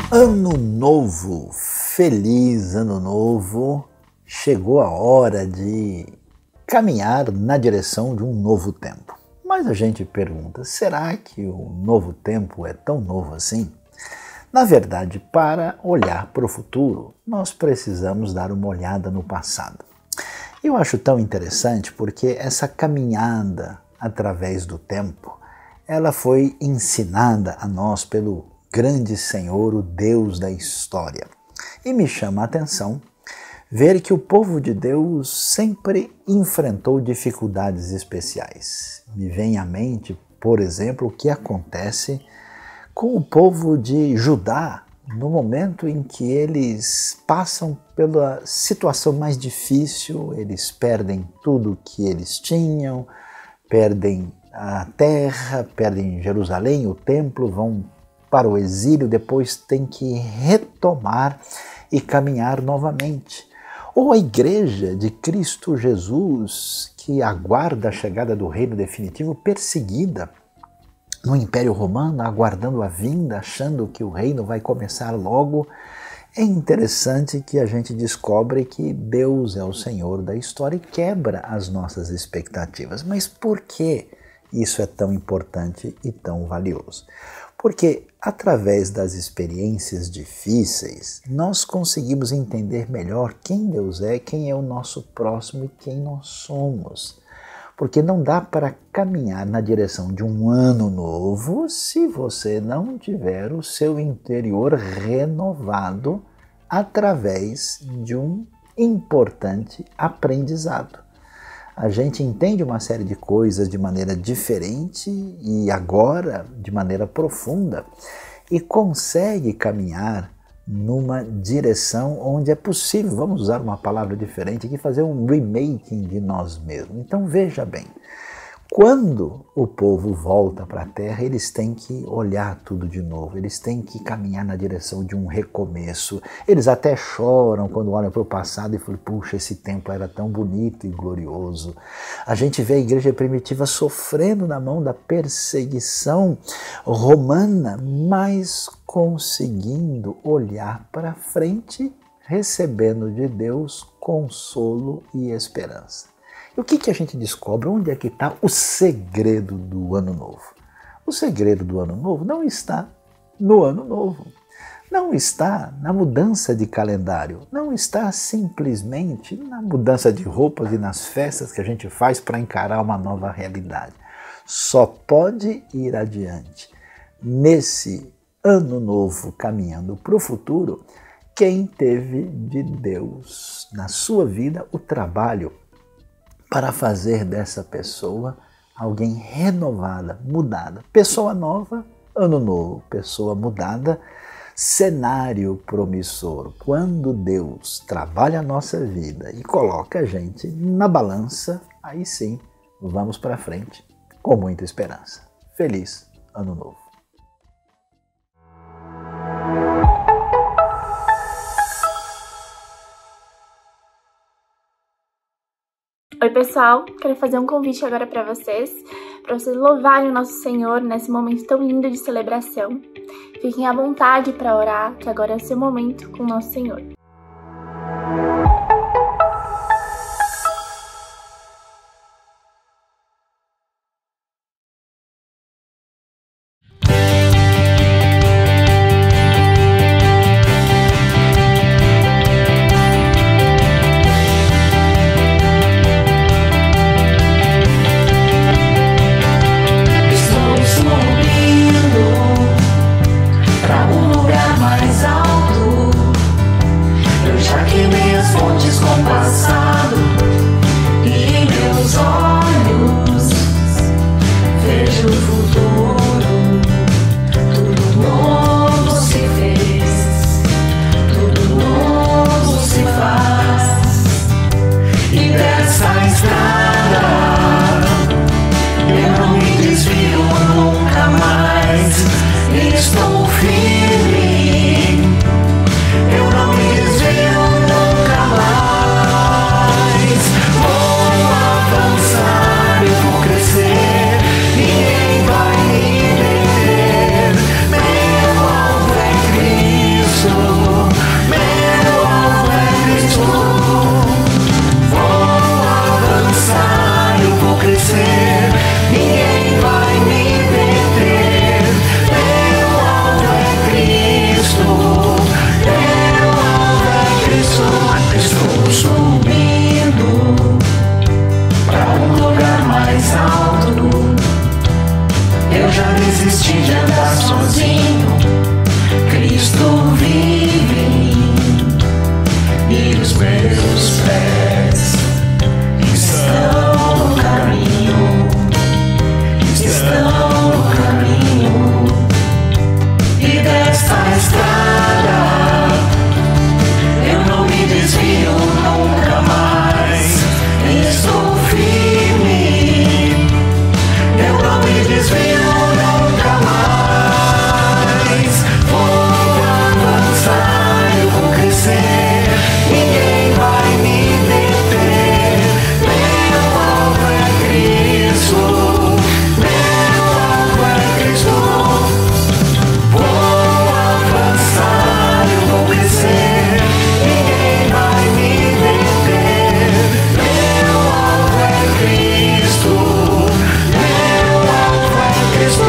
Ano novo, feliz ano novo, chegou a hora de caminhar na direção de um novo tempo. Mas a gente pergunta, será que o novo tempo é tão novo assim? Na verdade, para olhar para o futuro, nós precisamos dar uma olhada no passado. Eu acho tão interessante porque essa caminhada através do tempo, ela foi ensinada a nós pelo grande Senhor, o Deus da história. E me chama a atenção ver que o povo de Deus sempre enfrentou dificuldades especiais. Me vem à mente, por exemplo, o que acontece com o povo de Judá no momento em que eles passam pela situação mais difícil, eles perdem tudo que eles tinham, perdem a terra, perdem Jerusalém, o templo, vão para o exílio, depois tem que retomar e caminhar novamente. Ou a igreja de Cristo Jesus, que aguarda a chegada do reino definitivo, perseguida no Império Romano, aguardando a vinda, achando que o reino vai começar logo. É interessante que a gente descobre que Deus é o Senhor da história e quebra as nossas expectativas. Mas por que isso é tão importante e tão valioso? Porque através das experiências difíceis, nós conseguimos entender melhor quem Deus é, quem é o nosso próximo e quem nós somos. Porque não dá para caminhar na direção de um ano novo se você não tiver o seu interior renovado através de um importante aprendizado. A gente entende uma série de coisas de maneira diferente e agora de maneira profunda e consegue caminhar numa direção onde é possível, vamos usar uma palavra diferente aqui, fazer um remaking de nós mesmos. Então veja bem, quando o povo volta para a terra, eles têm que olhar tudo de novo, eles têm que caminhar na direção de um recomeço. Eles até choram quando olham para o passado e falam, puxa, esse tempo era tão bonito e glorioso. A gente vê a igreja primitiva sofrendo na mão da perseguição romana, mas conseguindo olhar para frente, recebendo de Deus consolo e esperança. E o que a gente descobre? Onde é que está o segredo do ano novo? O segredo do ano novo não está no ano novo, não está na mudança de calendário, não está simplesmente na mudança de roupas e nas festas que a gente faz para encarar uma nova realidade. Só pode ir adiante nesse ano novo caminhando para o futuro quem teve de Deus na sua vida o trabalho para fazer dessa pessoa alguém renovada, mudada. Pessoa nova, ano novo. Pessoa mudada, cenário promissor. Quando Deus trabalha a nossa vida e coloca a gente na balança, aí sim, vamos para frente com muita esperança. Feliz Ano Novo! Oi pessoal, quero fazer um convite agora para vocês louvarem o nosso Senhor nesse momento tão lindo de celebração. Fiquem à vontade para orar, que agora é o seu momento com o nosso Senhor. desistir de andar sozinho. Cristo vive em mim e os meus pés estão no caminho, estão no caminho. E desta estrada eu não me desvio nunca mais. Estou firme, eu não me desvio nunca mais. Vou avançar, eu vou crescer, ninguém vai me deter. Meu alvo é Cristo, meu alvo é Cristo. Vou avançar, eu vou crescer, ninguém vai me deter. Meu alvo é Cristo, meu alvo é Cristo.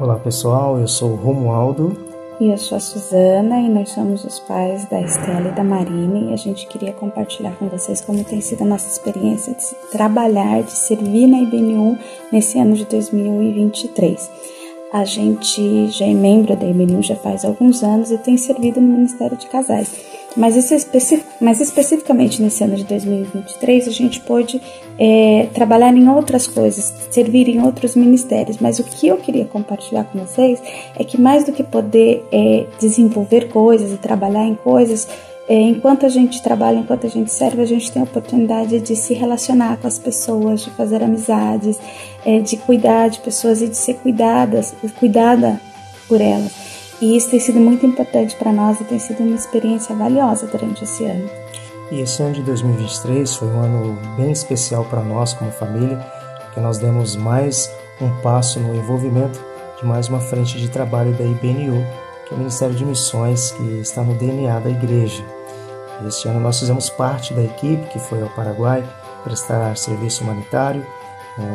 Olá pessoal, eu sou o Romualdo. E eu sou a Suzana e nós somos os pais da Estela e da Marine e a gente queria compartilhar com vocês como tem sido a nossa experiência de trabalhar, de servir na IBNU nesse ano de 2023. A gente já é membro da IBNU já faz alguns anos e tem servido no Ministério de Casais. Mas especificamente nesse ano de 2023 a gente pôde trabalhar em outras coisas, servir em outros ministérios. Mas o que eu queria compartilhar com vocês é que mais do que poder desenvolver coisas e trabalhar em coisas, enquanto a gente trabalha, enquanto a gente serve, a gente tem a oportunidade de se relacionar com as pessoas, de fazer amizades, de cuidar de pessoas e de ser cuidada por elas. E isso tem sido muito importante para nós e tem sido uma experiência valiosa durante esse ano. E esse ano de 2023 foi um ano bem especial para nós como família, porque nós demos mais um passo no envolvimento de mais uma frente de trabalho da IBNU, que é o Ministério de Missões, que está no DNA da igreja. Este ano nós fizemos parte da equipe que foi ao Paraguai prestar serviço humanitário,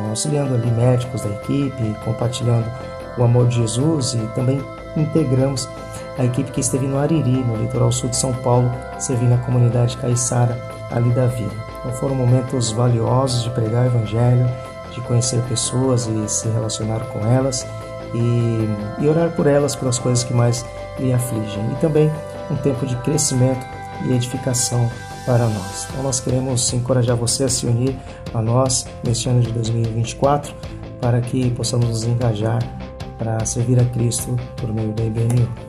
auxiliando ali médicos da equipe, compartilhando o amor de Jesus e também integramos a equipe que esteve no Ariri, no litoral sul de São Paulo, servindo a comunidade caiçara ali da vila. Então foram momentos valiosos de pregar o evangelho, de conhecer pessoas e se relacionar com elas e orar por elas, pelas coisas que mais lhe afligem. E também um tempo de crescimento e edificação para nós. Então nós queremos encorajar você a se unir a nós neste ano de 2024 para que possamos nos engajar para servir a Cristo por meio da IBNU.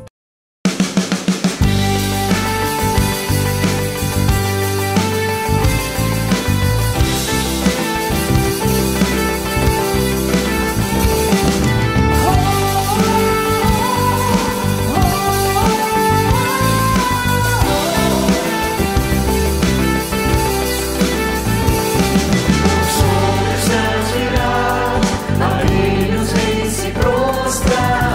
Filhos vêm se prostrar.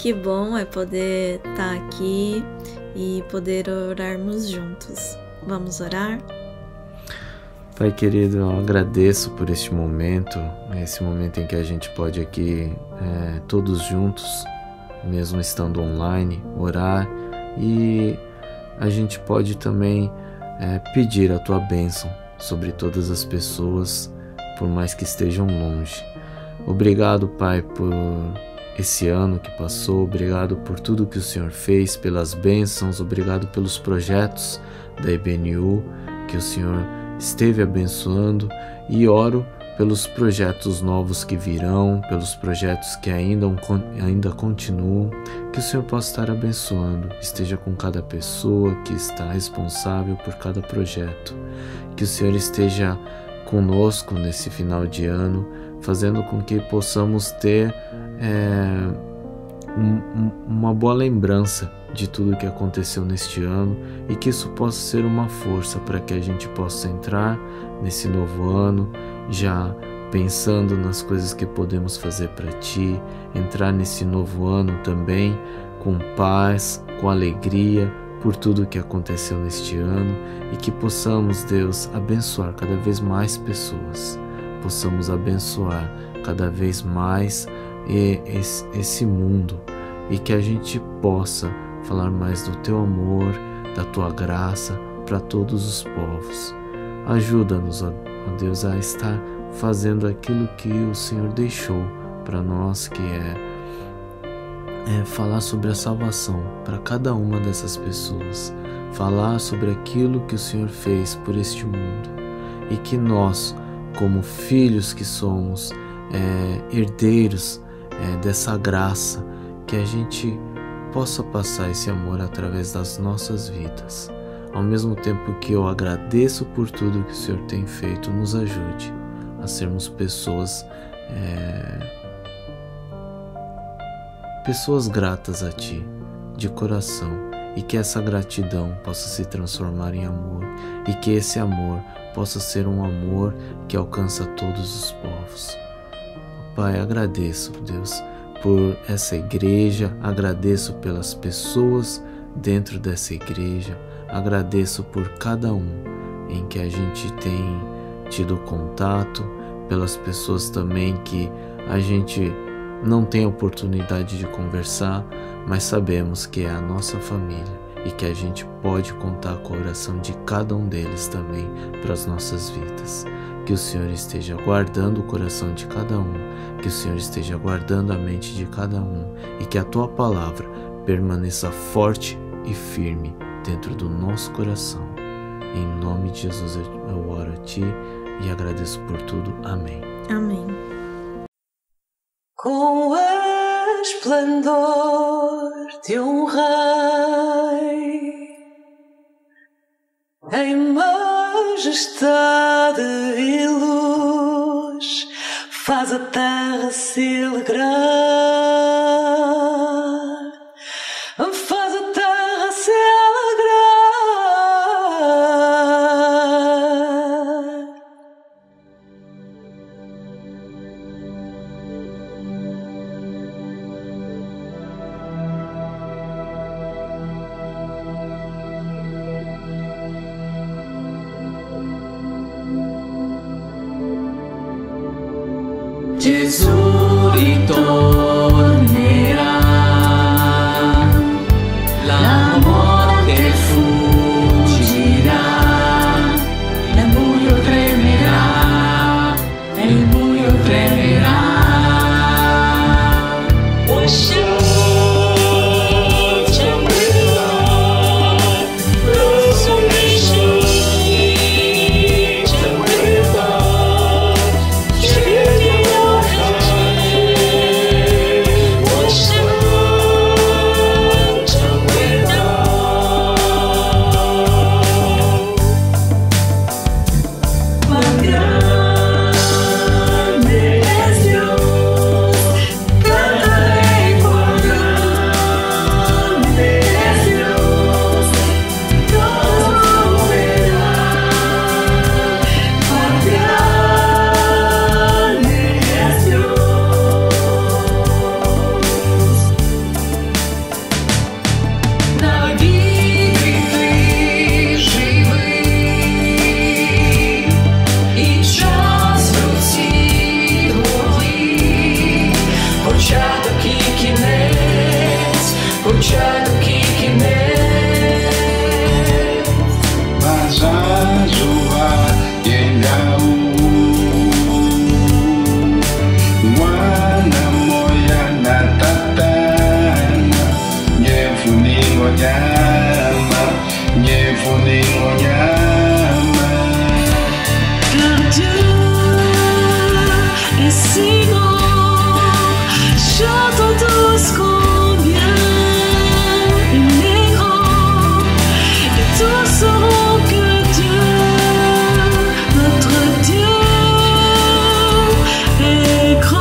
Que bom é poder estar aqui e poder orarmos juntos. Vamos orar? Pai querido, eu agradeço por este momento, esse momento em que a gente pode aqui todos juntos, mesmo estando online, orar, e a gente pode também pedir a Tua bênção sobre todas as pessoas, por mais que estejam longe. Obrigado, Pai, por esse ano que passou, obrigado por tudo que o Senhor fez, pelas bênçãos, obrigado pelos projetos da IBNU que o Senhor esteve abençoando, e oro pelos projetos novos que virão, pelos projetos que ainda continuam, que o Senhor possa estar abençoando, esteja com cada pessoa que está responsável por cada projeto, que o Senhor esteja conosco nesse final de ano, fazendo com que possamos ter uma boa lembrança de tudo que aconteceu neste ano, e que isso possa ser uma força para que a gente possa entrar nesse novo ano já pensando nas coisas que podemos fazer para Ti, entrar nesse novo ano também com paz, com alegria por tudo que aconteceu neste ano, e que possamos, Deus, abençoar cada vez mais pessoas, possamos abençoar cada vez mais esse mundo, e que a gente possa falar mais do Teu amor, da Tua graça para todos os povos. Ajuda-nos, ó Deus, a estar fazendo aquilo que o Senhor deixou para nós, que é falar sobre a salvação para cada uma dessas pessoas, falar sobre aquilo que o Senhor fez por este mundo, e que nós, como filhos que somos, herdeiros dessa graça, que a gente possa passar esse amor através das nossas vidas. Ao mesmo tempo que eu agradeço por tudo que o Senhor tem feito, nos ajude a sermos pessoas gratas a Ti, de coração, e que essa gratidão possa se transformar em amor, e que esse amor possa ser um amor que alcança todos os povos. Pai, agradeço, Deus, por essa igreja, agradeço pelas pessoas dentro dessa igreja, agradeço por cada um em que a gente tem tido contato, pelas pessoas também que a gente não tem oportunidade de conversar, mas sabemos que é a nossa família, e que a gente pode contar com a oração de cada um deles também para as nossas vidas. Que o Senhor esteja guardando o coração de cada um, que o Senhor esteja guardando a mente de cada um, e que a Tua palavra permaneça forte e firme dentro do nosso coração. Em nome de Jesus eu oro a Ti e agradeço por tudo. Amém. Amém. Com esplendor de um rei, em majestade e luz, faz a terra se alegrar, faz a terra se alegrar. Gesù ritornerà, la morte fuggirà, il buio tremerà, il buio tremerà. nyama nyevuni nyama. Dieu est si grand, chantons tous combien il est grand, et tous sauront que Dieu, notre Dieu, est grand.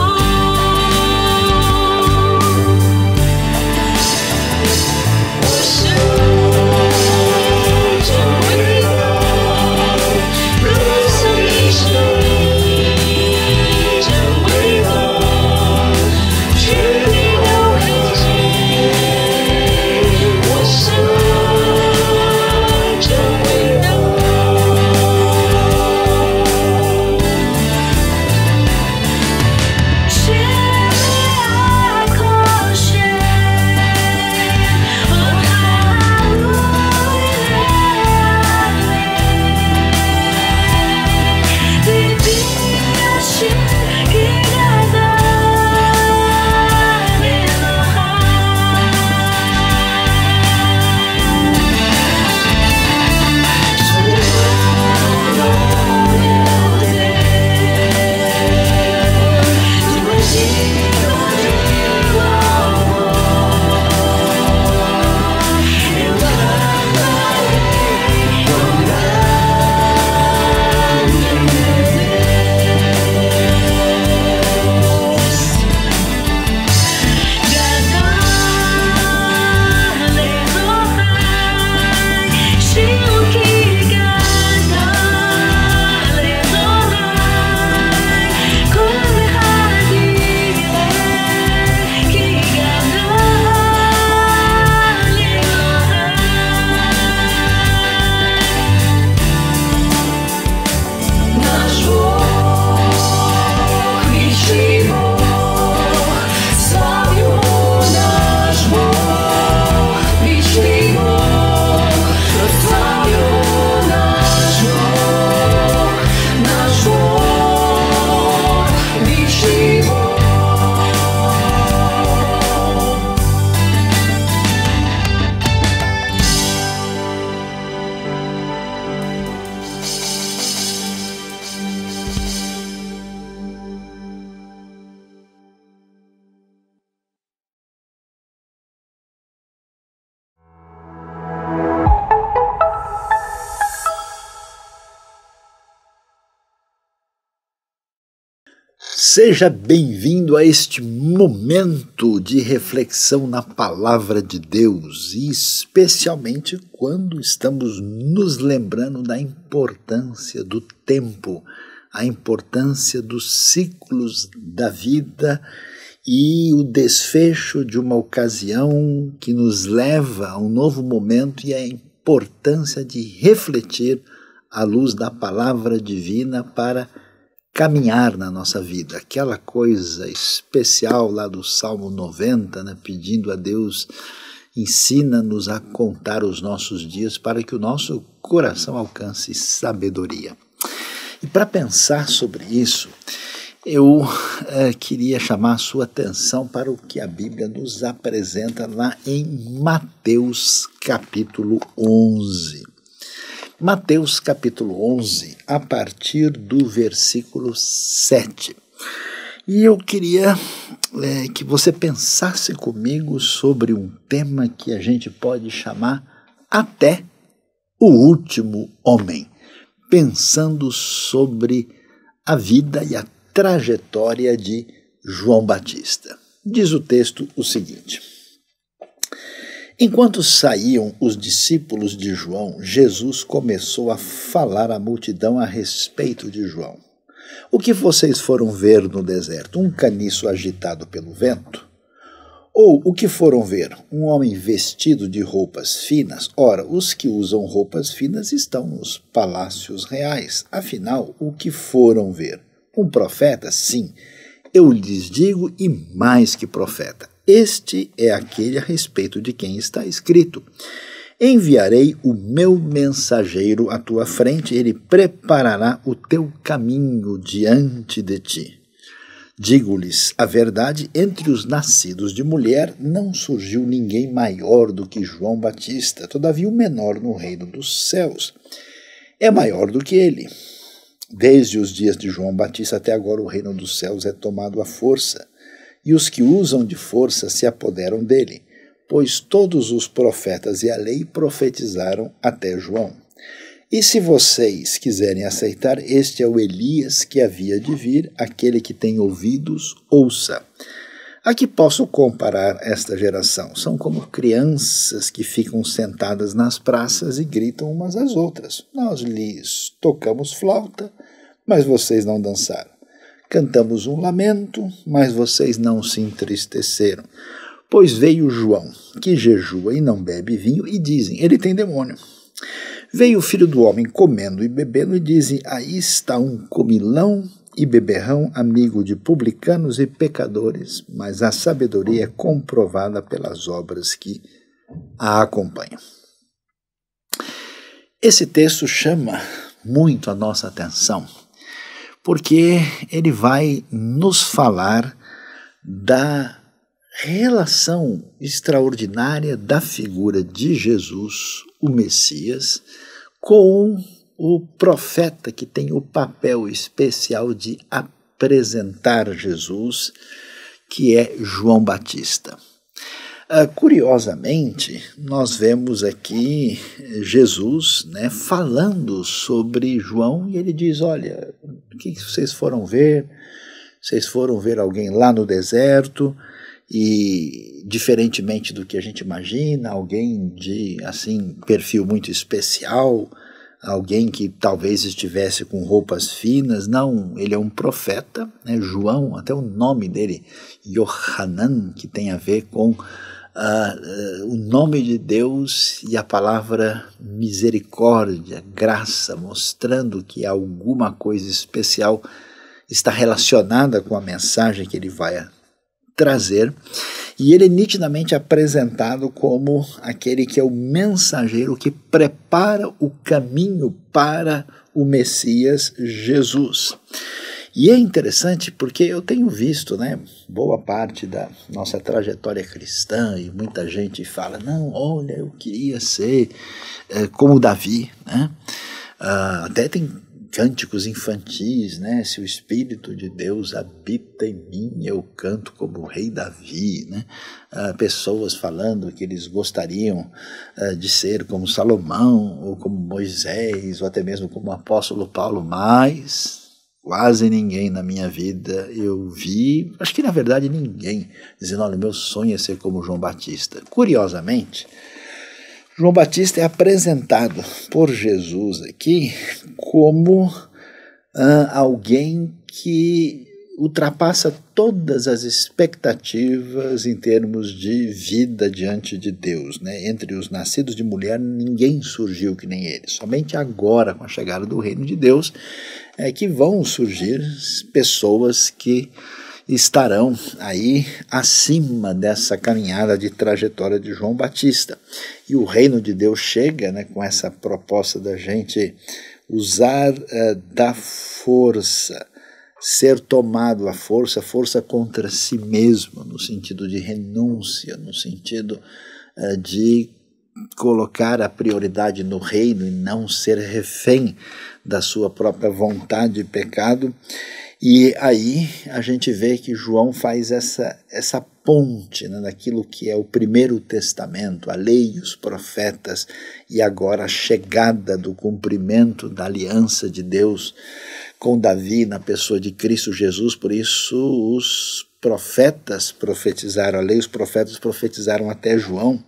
Seja bem-vindo a este momento de reflexão na Palavra de Deus, e especialmente quando estamos nos lembrando da importância do tempo, a importância dos ciclos da vida e o desfecho de uma ocasião que nos leva a um novo momento, e a importância de refletir à luz da Palavra Divina para caminhar na nossa vida. Aquela coisa especial lá do Salmo 90, né, pedindo a Deus, ensina-nos a contar os nossos dias para que o nosso coração alcance sabedoria. E para pensar sobre isso, eu queria chamar a sua atenção para o que a Bíblia nos apresenta lá em Mateus capítulo 11. Mateus capítulo 11, a partir do versículo 7. E eu queria que você pensasse comigo sobre um tema que a gente pode chamar até o último homem, pensando sobre a vida e a trajetória de João Batista. Diz o texto o seguinte: enquanto saíam os discípulos de João, Jesus começou a falar à multidão a respeito de João. O que vocês foram ver no deserto? Um caniço agitado pelo vento? Ou o que foram ver? Um homem vestido de roupas finas? Ora, os que usam roupas finas estão nos palácios reais. Afinal, o que foram ver? Um profeta? Sim, eu lhes digo, e mais que profeta. Este é aquele a respeito de quem está escrito: enviarei o meu mensageiro à tua frente, ele preparará o teu caminho diante de ti. Digo-lhes a verdade, entre os nascidos de mulher não surgiu ninguém maior do que João Batista, todavia o menor no reino dos céus é maior do que ele. Desde os dias de João Batista até agora o reino dos céus é tomado à força, e os que usam de força se apoderam dele, pois todos os profetas e a lei profetizaram até João. E se vocês quiserem aceitar, este é o Elias que havia de vir, aquele que tem ouvidos, ouça. A que posso comparar esta geração? São como crianças que ficam sentadas nas praças e gritam umas às outras. Nós lhes tocamos flauta, mas vocês não dançaram. Cantamos um lamento, mas vocês não se entristeceram. Pois veio João, que jejua e não bebe vinho, e dizem, ele tem demônio. Veio o Filho do Homem comendo e bebendo, e dizem, aí está um comilão e beberrão, amigo de publicanos e pecadores, mas a sabedoria é comprovada pelas obras que a acompanham. Esse texto chama muito a nossa atenção, porque ele vai nos falar da relação extraordinária da figura de Jesus, o Messias, com o profeta que tem o papel especial de apresentar Jesus, que é João Batista. Curiosamente, nós vemos aqui Jesus, né, falando sobre João, e ele diz, olha, o que vocês foram ver? Vocês foram ver alguém lá no deserto, e diferentemente do que a gente imagina, alguém de assim perfil muito especial, alguém que talvez estivesse com roupas finas. Não, ele é um profeta, né? João, até o nome dele, Yohanan, que tem a ver com o nome de Deus e a palavra misericórdia, graça, mostrando que alguma coisa especial está relacionada com a mensagem que ele vai trazer, e ele é nitidamente apresentado como aquele que é o mensageiro que prepara o caminho para o Messias Jesus. E é interessante porque eu tenho visto, né, boa parte da nossa trajetória cristã, e muita gente fala, não, olha, eu queria ser como Davi, né? Até tem cânticos infantis, né? Se o Espírito de Deus habita em mim, eu canto como o rei Davi, né? Pessoas falando que eles gostariam de ser como Salomão, ou como Moisés, ou até mesmo como o apóstolo Paulo, mas quase ninguém na minha vida eu vi, acho que na verdade ninguém, dizendo, olha, meu sonho é ser como João Batista. Curiosamente, João Batista é apresentado por Jesus aqui como alguém que ultrapassa todas as expectativas em termos de vida diante de Deus, né? Entre os nascidos de mulher, ninguém surgiu que nem ele. Somente agora, com a chegada do reino de Deus, é que vão surgir pessoas que estarão aí acima dessa caminhada de trajetória de João Batista. E o reino de Deus chega, né, com essa proposta da gente usar da força, ser tomado a força contra si mesmo, no sentido de renúncia, no sentido de colocar a prioridade no reino e não ser refém da sua própria vontade e pecado. E aí a gente vê que João faz essa ponte, né, daquilo que é o primeiro testamento, a lei e os profetas, e agora a chegada do cumprimento da aliança de Deus com Davi na pessoa de Cristo Jesus. Por isso os profetas profetizaram, a lei e os profetas profetizaram até João,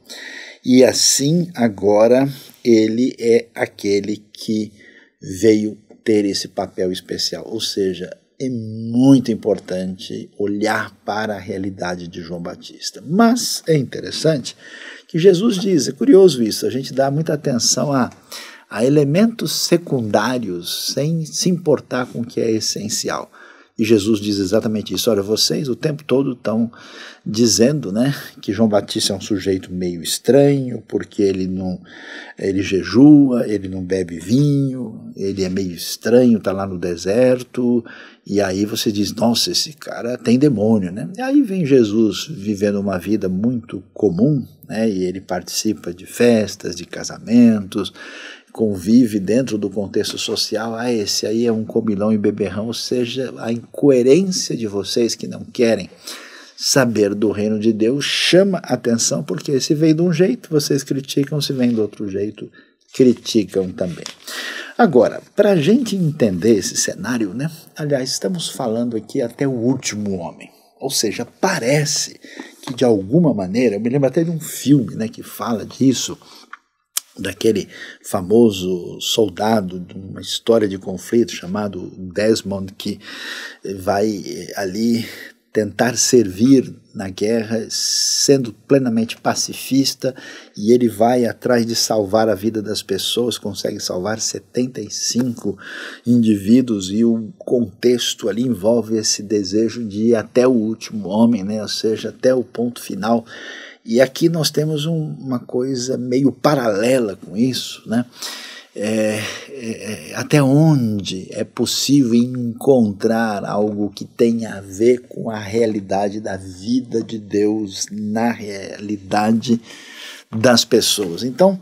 e assim agora ele é aquele que veio ter esse papel especial, ou seja, é muito importante olhar para a realidade de João Batista. Mas é interessante que Jesus diz, é curioso isso, a gente dá muita atenção a elementos secundários sem se importar com o que é essencial. E Jesus diz exatamente isso. Olha, vocês o tempo todo estão dizendo, né, que João Batista é um sujeito meio estranho, porque ele jejua, ele não bebe vinho, ele é meio estranho, está lá no deserto, e aí você diz, nossa, esse cara tem demônio, né? E aí vem Jesus vivendo uma vida muito comum, né, e ele participa de festas, de casamentos, convive dentro do contexto social, esse aí é um comilão e beberrão, ou seja, a incoerência de vocês que não querem saber do reino de Deus chama atenção, porque se vem de um jeito, vocês criticam, se vem do outro jeito, criticam também. Agora, para a gente entender esse cenário, né? Aliás, estamos falando aqui até o último homem, ou seja, parece que de alguma maneira, eu me lembro até de um filme, né, que fala disso, daquele famoso soldado de uma história de conflito chamado Desmond, que vai ali tentar servir na guerra sendo plenamente pacifista, e ele vai atrás de salvar a vida das pessoas, consegue salvar 75 indivíduos, e o contexto ali envolve esse desejo de ir até o último homem, né? Ou seja, até o ponto final. E aqui nós temos uma coisa meio paralela com isso, né? Até onde é possível encontrar algo que tenha a ver com a realidade da vida de Deus na realidade das pessoas. Então,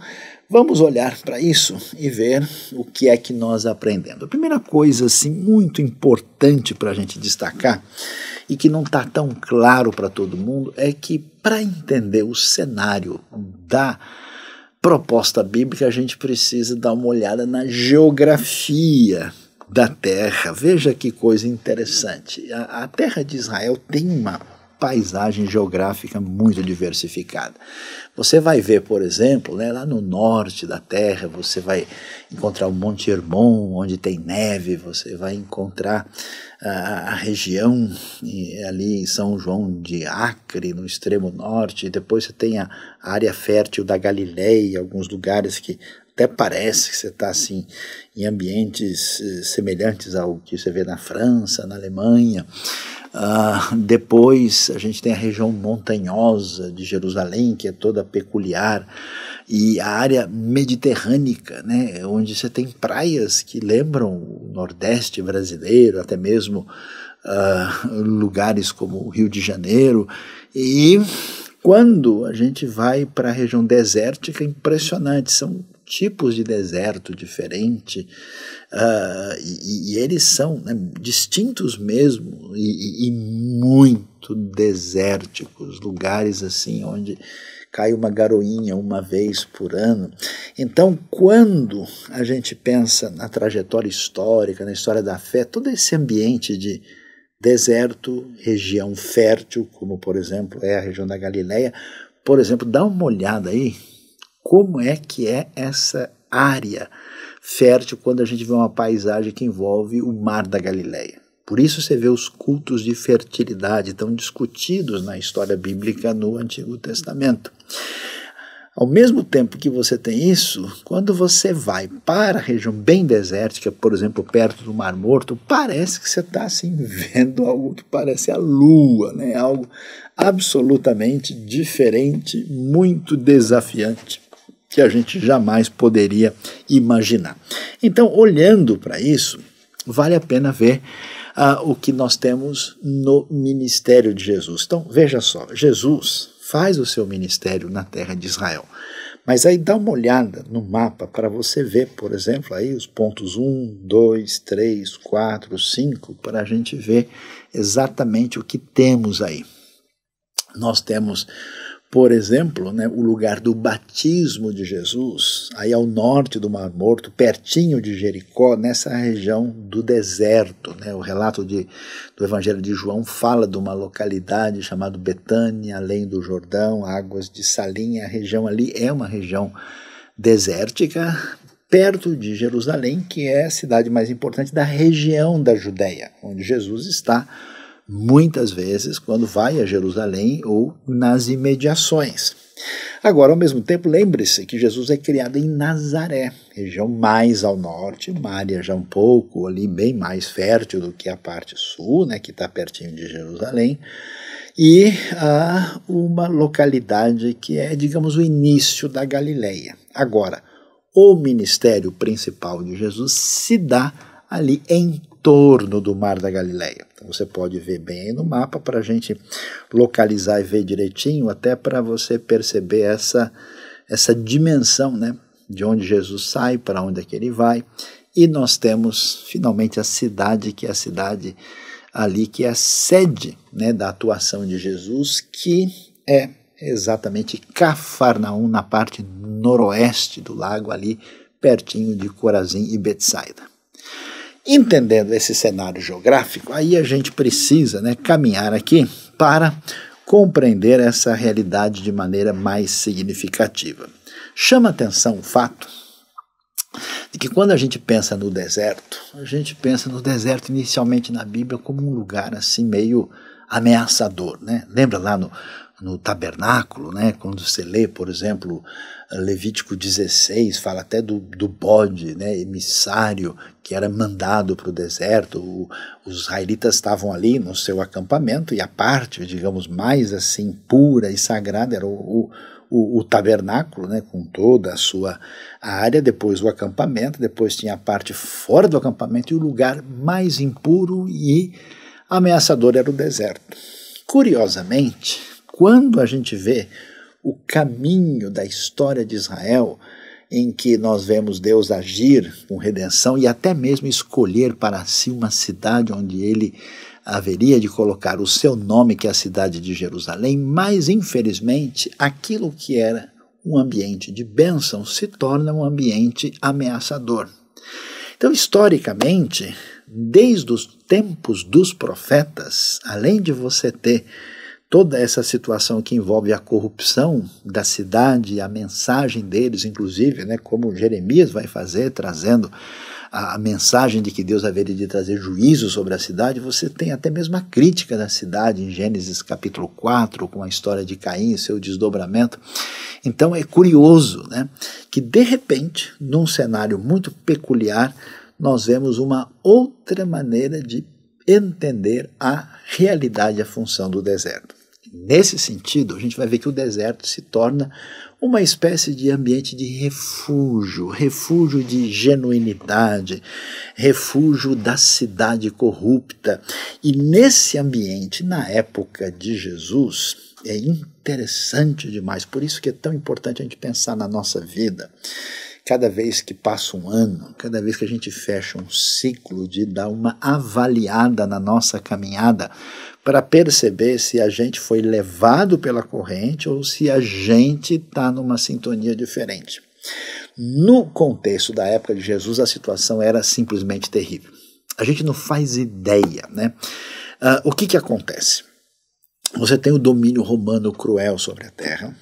vamos olhar para isso e ver o que é que nós aprendemos. A primeira coisa assim, muito importante para a gente destacar, e que não está tão claro para todo mundo, é que para entender o cenário da proposta bíblica, a gente precisa dar uma olhada na geografia da terra. Veja que coisa interessante. A terra de Israel tem uma paisagem geográfica muito diversificada. Você vai ver, por exemplo, né, lá no norte da terra, você vai encontrar o Monte Hermon, onde tem neve, você vai encontrar a região ali em São João de Acre, no extremo norte, e depois você tem a área fértil da Galileia, alguns lugares que até parece que você está assim, em ambientes semelhantes ao que você vê na França, na Alemanha. Depois a gente tem a região montanhosa de Jerusalém, que é toda peculiar, e a área mediterrânea, né, onde você tem praias que lembram o Nordeste brasileiro, até mesmo lugares como o Rio de Janeiro. E quando a gente vai para a região desértica, é impressionante, são tipos de deserto diferente, e eles são, né, distintos mesmo, e muito desérticos, lugares assim onde cai uma garoinha uma vez por ano. Então, quando a gente pensa na trajetória histórica, na história da fé, todo esse ambiente de deserto, região fértil, como por exemplo é a região da Galileia, por exemplo, dá uma olhada aí, como é que é essa área fértil quando a gente vê uma paisagem que envolve o Mar da Galileia. Por isso você vê os cultos de fertilidade tão discutidos na história bíblica no Antigo Testamento. Ao mesmo tempo que você tem isso, quando você vai para a região bem desértica, por exemplo, perto do Mar Morto, parece que você está assim, vendo algo que parece a Lua, né? Algo absolutamente diferente, muito desafiante, que a gente jamais poderia imaginar. Então, olhando para isso, vale a pena ver o que nós temos no ministério de Jesus. Então, veja só, Jesus faz o seu ministério na terra de Israel, mas aí dá uma olhada no mapa para você ver, por exemplo, aí os pontos 1, 2, 3, 4, 5, para a gente ver exatamente o que temos aí. Nós temos, por exemplo, né, o lugar do batismo de Jesus, aí ao norte do Mar Morto, pertinho de Jericó, nessa região do deserto, né? O relato do Evangelho de João fala de uma localidade chamada Betânia, além do Jordão, águas de Salim. A região ali é uma região desértica, perto de Jerusalém, que é a cidade mais importante da região da Judéia, onde Jesus está muitas vezes quando vai a Jerusalém ou nas imediações. Agora, ao mesmo tempo, lembre-se que Jesus é criado em Nazaré, região mais ao norte, uma área já um pouco ali bem mais fértil do que a parte sul, né, que está pertinho de Jerusalém, e uma localidade que é, digamos, o início da Galileia. Agora, o ministério principal de Jesus se dá ali em torno do Mar da Galileia. Então você pode ver bem aí no mapa para a gente localizar e ver direitinho, até para você perceber essa dimensão, né, de onde Jesus sai, para onde é que ele vai. E nós temos finalmente a cidade, que é a cidade ali, que é a sede, né, da atuação de Jesus, que é exatamente Cafarnaum, na parte noroeste do lago, ali pertinho de Corazim e Betsaida. Entendendo esse cenário geográfico, aí a gente precisa, né, caminhar aqui para compreender essa realidade de maneira mais significativa. Chama atenção o fato de que quando a gente pensa no deserto, a gente pensa no deserto inicialmente na Bíblia como um lugar assim meio ameaçador, né? Lembra lá no tabernáculo, né, quando você lê, por exemplo, Levítico 16, fala até do bode, né, emissário, que era mandado para o deserto. Os israelitas estavam ali no seu acampamento, e a parte, digamos, mais assim pura e sagrada era o tabernáculo, né, com toda a sua área, depois o acampamento, depois tinha a parte fora do acampamento, e o lugar mais impuro e ameaçador era o deserto. Curiosamente, quando a gente vê o caminho da história de Israel, em que nós vemos Deus agir com redenção e até mesmo escolher para si uma cidade onde ele haveria de colocar o seu nome, que é a cidade de Jerusalém, mas infelizmente aquilo que era um ambiente de bênção se torna um ambiente ameaçador. Então, historicamente, desde os tempos dos profetas, além de você ter toda essa situação que envolve a corrupção da cidade, a mensagem deles, inclusive, né, como Jeremias vai fazer, trazendo a mensagem de que Deus haveria de trazer juízo sobre a cidade, você tem até mesmo a crítica da cidade em Gênesis capítulo 4, com a história de Caim e seu desdobramento. Então é curioso, né, que de repente, num cenário muito peculiar, nós vemos uma outra maneira de entender a realidade e a função do deserto. Nesse sentido, a gente vai ver que o deserto se torna uma espécie de ambiente de refúgio, refúgio de genuinidade, refúgio da cidade corrupta. E nesse ambiente, na época de Jesus, é interessante demais, por isso que é tão importante a gente pensar na nossa vida. Cada vez que passa um ano, cada vez que a gente fecha um ciclo de dar uma avaliada na nossa caminhada, para perceber se a gente foi levado pela corrente ou se a gente está numa sintonia diferente. No contexto da época de Jesus, a situação era simplesmente terrível. A gente não faz ideia, né? O que acontece? Você tem o domínio romano cruel sobre a terra.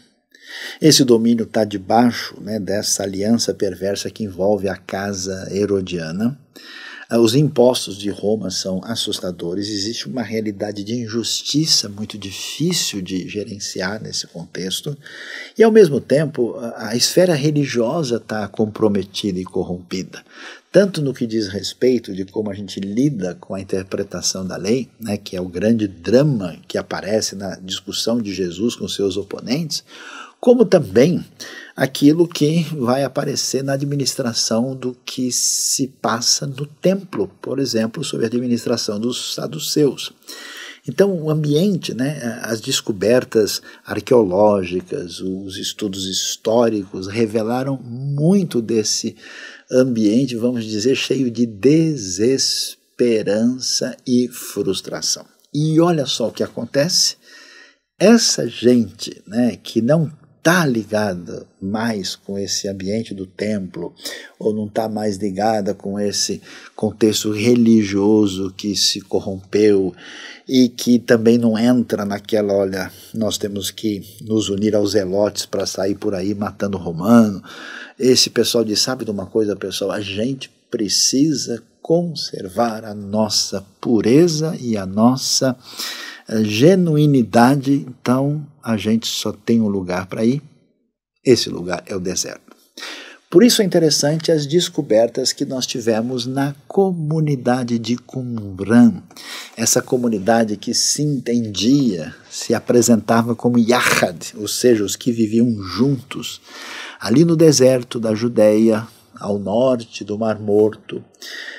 Esse domínio está debaixo, né, dessa aliança perversa que envolve a casa herodiana. Os impostos de Roma são assustadores, existe uma realidade de injustiça muito difícil de gerenciar nesse contexto, e ao mesmo tempo a esfera religiosa está comprometida e corrompida, tanto no que diz respeito de como a gente lida com a interpretação da lei, né, que é o grande drama que aparece na discussão de Jesus com seus oponentes, como também aquilo que vai aparecer na administração do que se passa no templo, por exemplo, sob a administração dos saduceus. Então, o ambiente, né, as descobertas arqueológicas, os estudos históricos revelaram muito desse ambiente, vamos dizer, cheio de desesperança e frustração. E olha só o que acontece, essa gente, né, que não está ligada mais com esse ambiente do templo, ou não está mais ligada com esse contexto religioso que se corrompeu e que também não entra naquela, olha, nós temos que nos unir aos zelotes para sair por aí matando romano. Esse pessoal diz, sabe de uma coisa, pessoal, a gente precisa conservar a nossa pureza e a nossa genuinidade, então a gente só tem um lugar para ir, esse lugar é o deserto. Por isso é interessante as descobertas que nós tivemos na comunidade de Qumran, essa comunidade que se entendia, se apresentava como Yahad, ou seja, os que viviam juntos, ali no deserto da Judéia, ao norte do Mar Morto.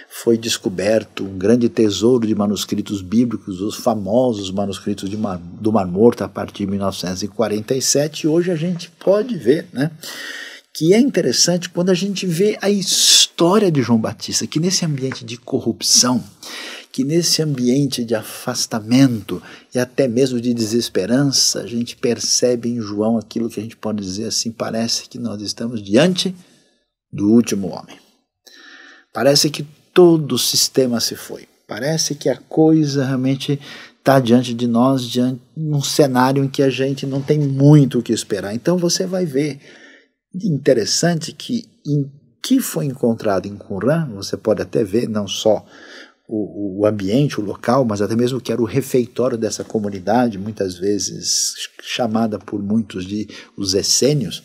Foi descoberto um grande tesouro de manuscritos bíblicos, os famosos manuscritos do Mar Morto, a partir de 1947, e hoje a gente pode ver, né, que é interessante quando a gente vê a história de João Batista, que nesse ambiente de corrupção, que nesse ambiente de afastamento e até mesmo de desesperança, a gente percebe em João aquilo que a gente pode dizer assim, parece que nós estamos diante do último homem. Parece que todo o sistema se foi. Parece que a coisa realmente está diante de nós, diante num cenário em que a gente não tem muito o que esperar. Então você vai ver, interessante que que foi encontrado em Qumran, você pode até ver não só o ambiente, o local, mas até mesmo que era o refeitório dessa comunidade, muitas vezes chamada por muitos de os essênios.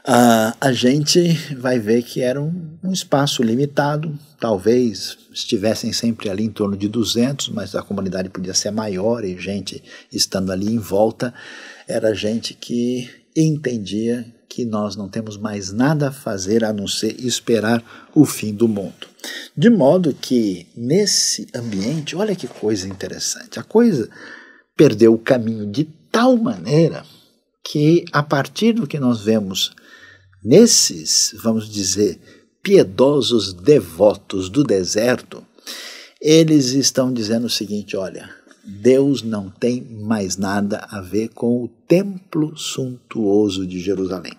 A gente vai ver que era um espaço limitado, talvez estivessem sempre ali em torno de 200, mas a comunidade podia ser maior e gente estando ali em volta, era gente que entendia que nós não temos mais nada a fazer a não ser esperar o fim do mundo. De modo que nesse ambiente, olha que coisa interessante, a coisa perdeu o caminho de tal maneira que a partir do que nós vemos nesses, vamos dizer, piedosos devotos do deserto, eles estão dizendo o seguinte, olha, Deus não tem mais nada a ver com o templo suntuoso de Jerusalém.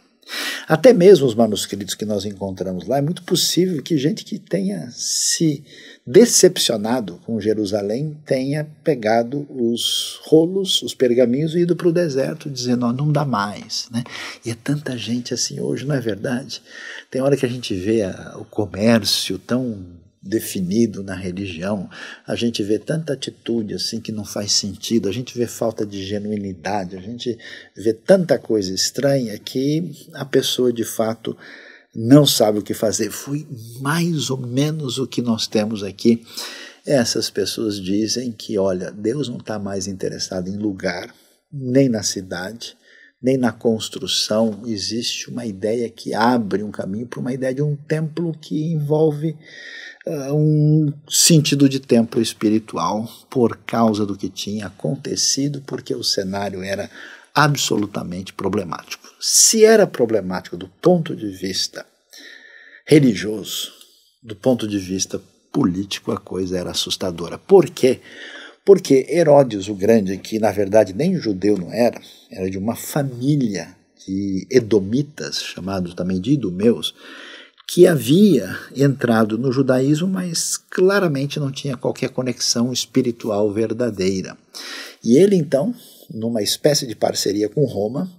Até mesmo os manuscritos que nós encontramos lá, é muito possível que gente que tenha se decepcionado com Jerusalém tenha pegado os rolos, os pergaminhos e ido para o deserto dizendo, não dá mais, né? E é tanta gente assim hoje, não é verdade? Tem hora que a gente vê o comércio tão definido na religião, a gente vê tanta atitude assim que não faz sentido, a gente vê falta de genuinidade, a gente vê tanta coisa estranha que a pessoa de fato não sabe o que fazer. Foi mais ou menos o que nós temos aqui. Essas pessoas dizem que, olha, Deus não está mais interessado em lugar, nem na cidade, nem na construção. Existe uma ideia que abre um caminho para uma ideia de um templo que envolve um sentido de templo espiritual por causa do que tinha acontecido, porque o cenário era absolutamente problemático. Se era problemático do ponto de vista religioso, do ponto de vista político, a coisa era assustadora. Por quê? Porque Herodes o Grande, que na verdade nem judeu não era de uma família de edomitas, chamados também de idumeus, que havia entrado no judaísmo, mas claramente não tinha qualquer conexão espiritual verdadeira. E ele então, numa espécie de parceria com Roma,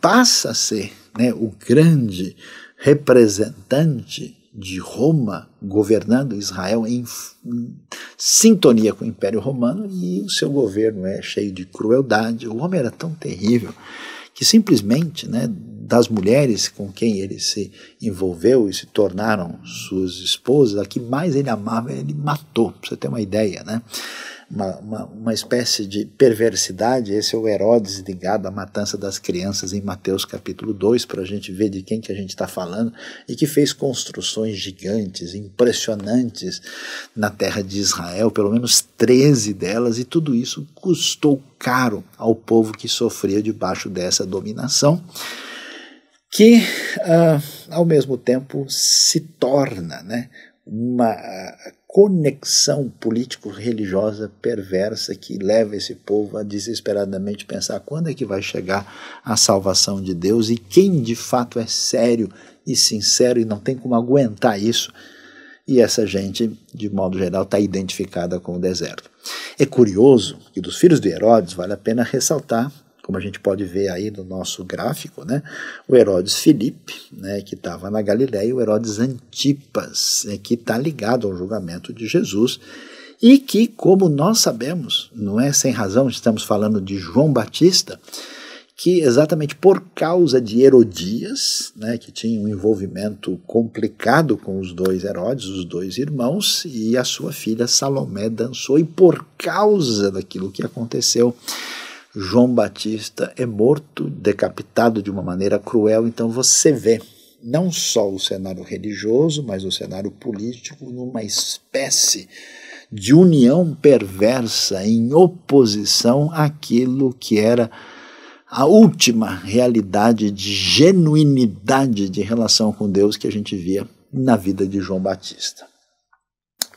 passa a ser, né, o grande representante de Roma governando Israel em sintonia com o Império Romano, e o seu governo é cheio de crueldade. O homem era tão terrível que simplesmente, né, das mulheres com quem ele se envolveu e se tornaram suas esposas, a que mais ele amava, ele matou, para você ter uma ideia, né? Uma espécie de perversidade. Esse é o Herodes ligado à matança das crianças em Mateus capítulo 2, para a gente ver de quem que a gente está falando, e que fez construções gigantes, impressionantes na terra de Israel, pelo menos 13 delas, e tudo isso custou caro ao povo que sofria debaixo dessa dominação, que ao mesmo tempo se torna, né, uma conexão político-religiosa perversa que leva esse povo a desesperadamente pensar quando é que vai chegar a salvação de Deus e quem de fato é sério e sincero e não tem como aguentar isso. E essa gente, de modo geral, está identificada com o deserto. É curioso que dos filhos de Herodes, vale a pena ressaltar, como a gente pode ver aí no nosso gráfico, né, o Herodes Filipe, né, que estava na Galiléia, e o Herodes Antipas, que está ligado ao julgamento de Jesus, e que, como nós sabemos, não é sem razão, estamos falando de João Batista, que exatamente por causa de Herodias, né, que tinha um envolvimento complicado com os dois Herodes, os dois irmãos, e a sua filha Salomé dançou, e por causa daquilo que aconteceu, João Batista é morto, decapitado de uma maneira cruel. Então você vê não só o cenário religioso, mas o cenário político numa espécie de união perversa em oposição àquilo que era a última realidade de genuinidade de relação com Deus que a gente via na vida de João Batista.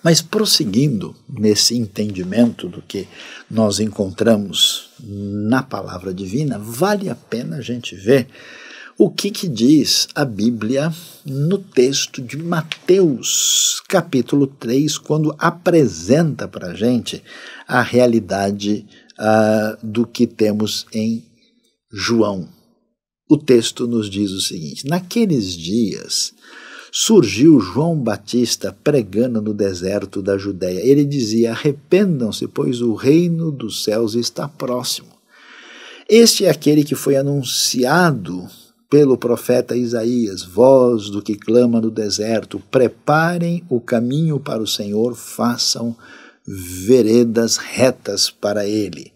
Mas prosseguindo nesse entendimento do que nós encontramos na palavra divina, vale a pena a gente ver o que diz a Bíblia no texto de Mateus, capítulo 3, quando apresenta para a gente a realidade do que temos em João. O texto nos diz o seguinte: naqueles dias surgiu João Batista pregando no deserto da Judéia. Ele dizia: arrependam-se, pois o reino dos céus está próximo. Este é aquele que foi anunciado pelo profeta Isaías: voz do que clama no deserto, preparem o caminho para o Senhor, façam veredas retas para ele.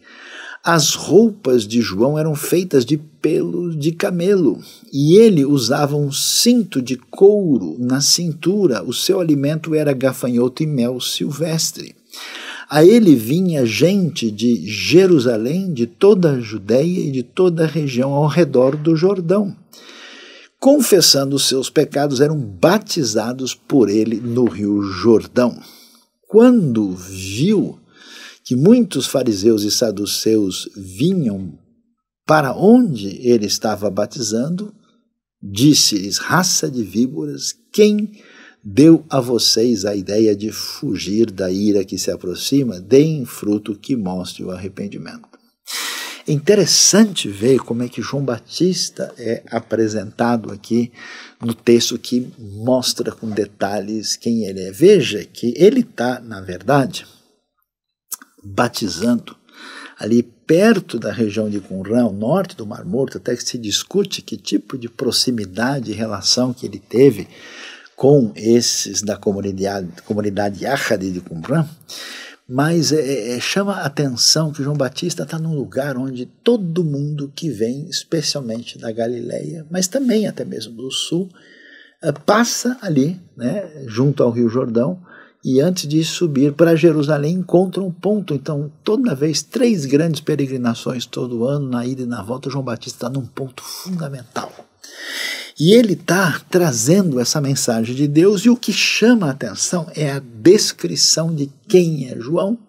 As roupas de João eram feitas de pelos de camelo, e ele usava um cinto de couro na cintura. O seu alimento era gafanhoto e mel silvestre. A ele vinha gente de Jerusalém, de toda a Judéia e de toda a região ao redor do Jordão. Confessando os seus pecados, eram batizados por ele no rio Jordão. Quando viu que muitos fariseus e saduceus vinham para onde ele estava batizando, disse-lhes: raça de víboras, quem deu a vocês a ideia de fugir da ira que se aproxima? Deem fruto que mostre o arrependimento. É interessante ver como é que João Batista é apresentado aqui no texto, que mostra com detalhes quem ele é. Veja que ele está, na verdade, batizando ali perto da região de Qumran, ao norte do Mar Morto, até que se discute que tipo de proximidade e relação que ele teve com esses da comunidade Yahadi de Qumran. Mas chama a atenção que João Batista está num lugar onde todo mundo que vem, especialmente da Galileia, mas também até mesmo do sul, passa ali, né, junto ao Rio Jordão, e antes de subir para Jerusalém encontra um ponto. Então, toda vez, 3 grandes peregrinações todo ano, na ida e na volta, João Batista está num ponto fundamental. E ele está trazendo essa mensagem de Deus, e o que chama a atenção é a descrição de quem é João.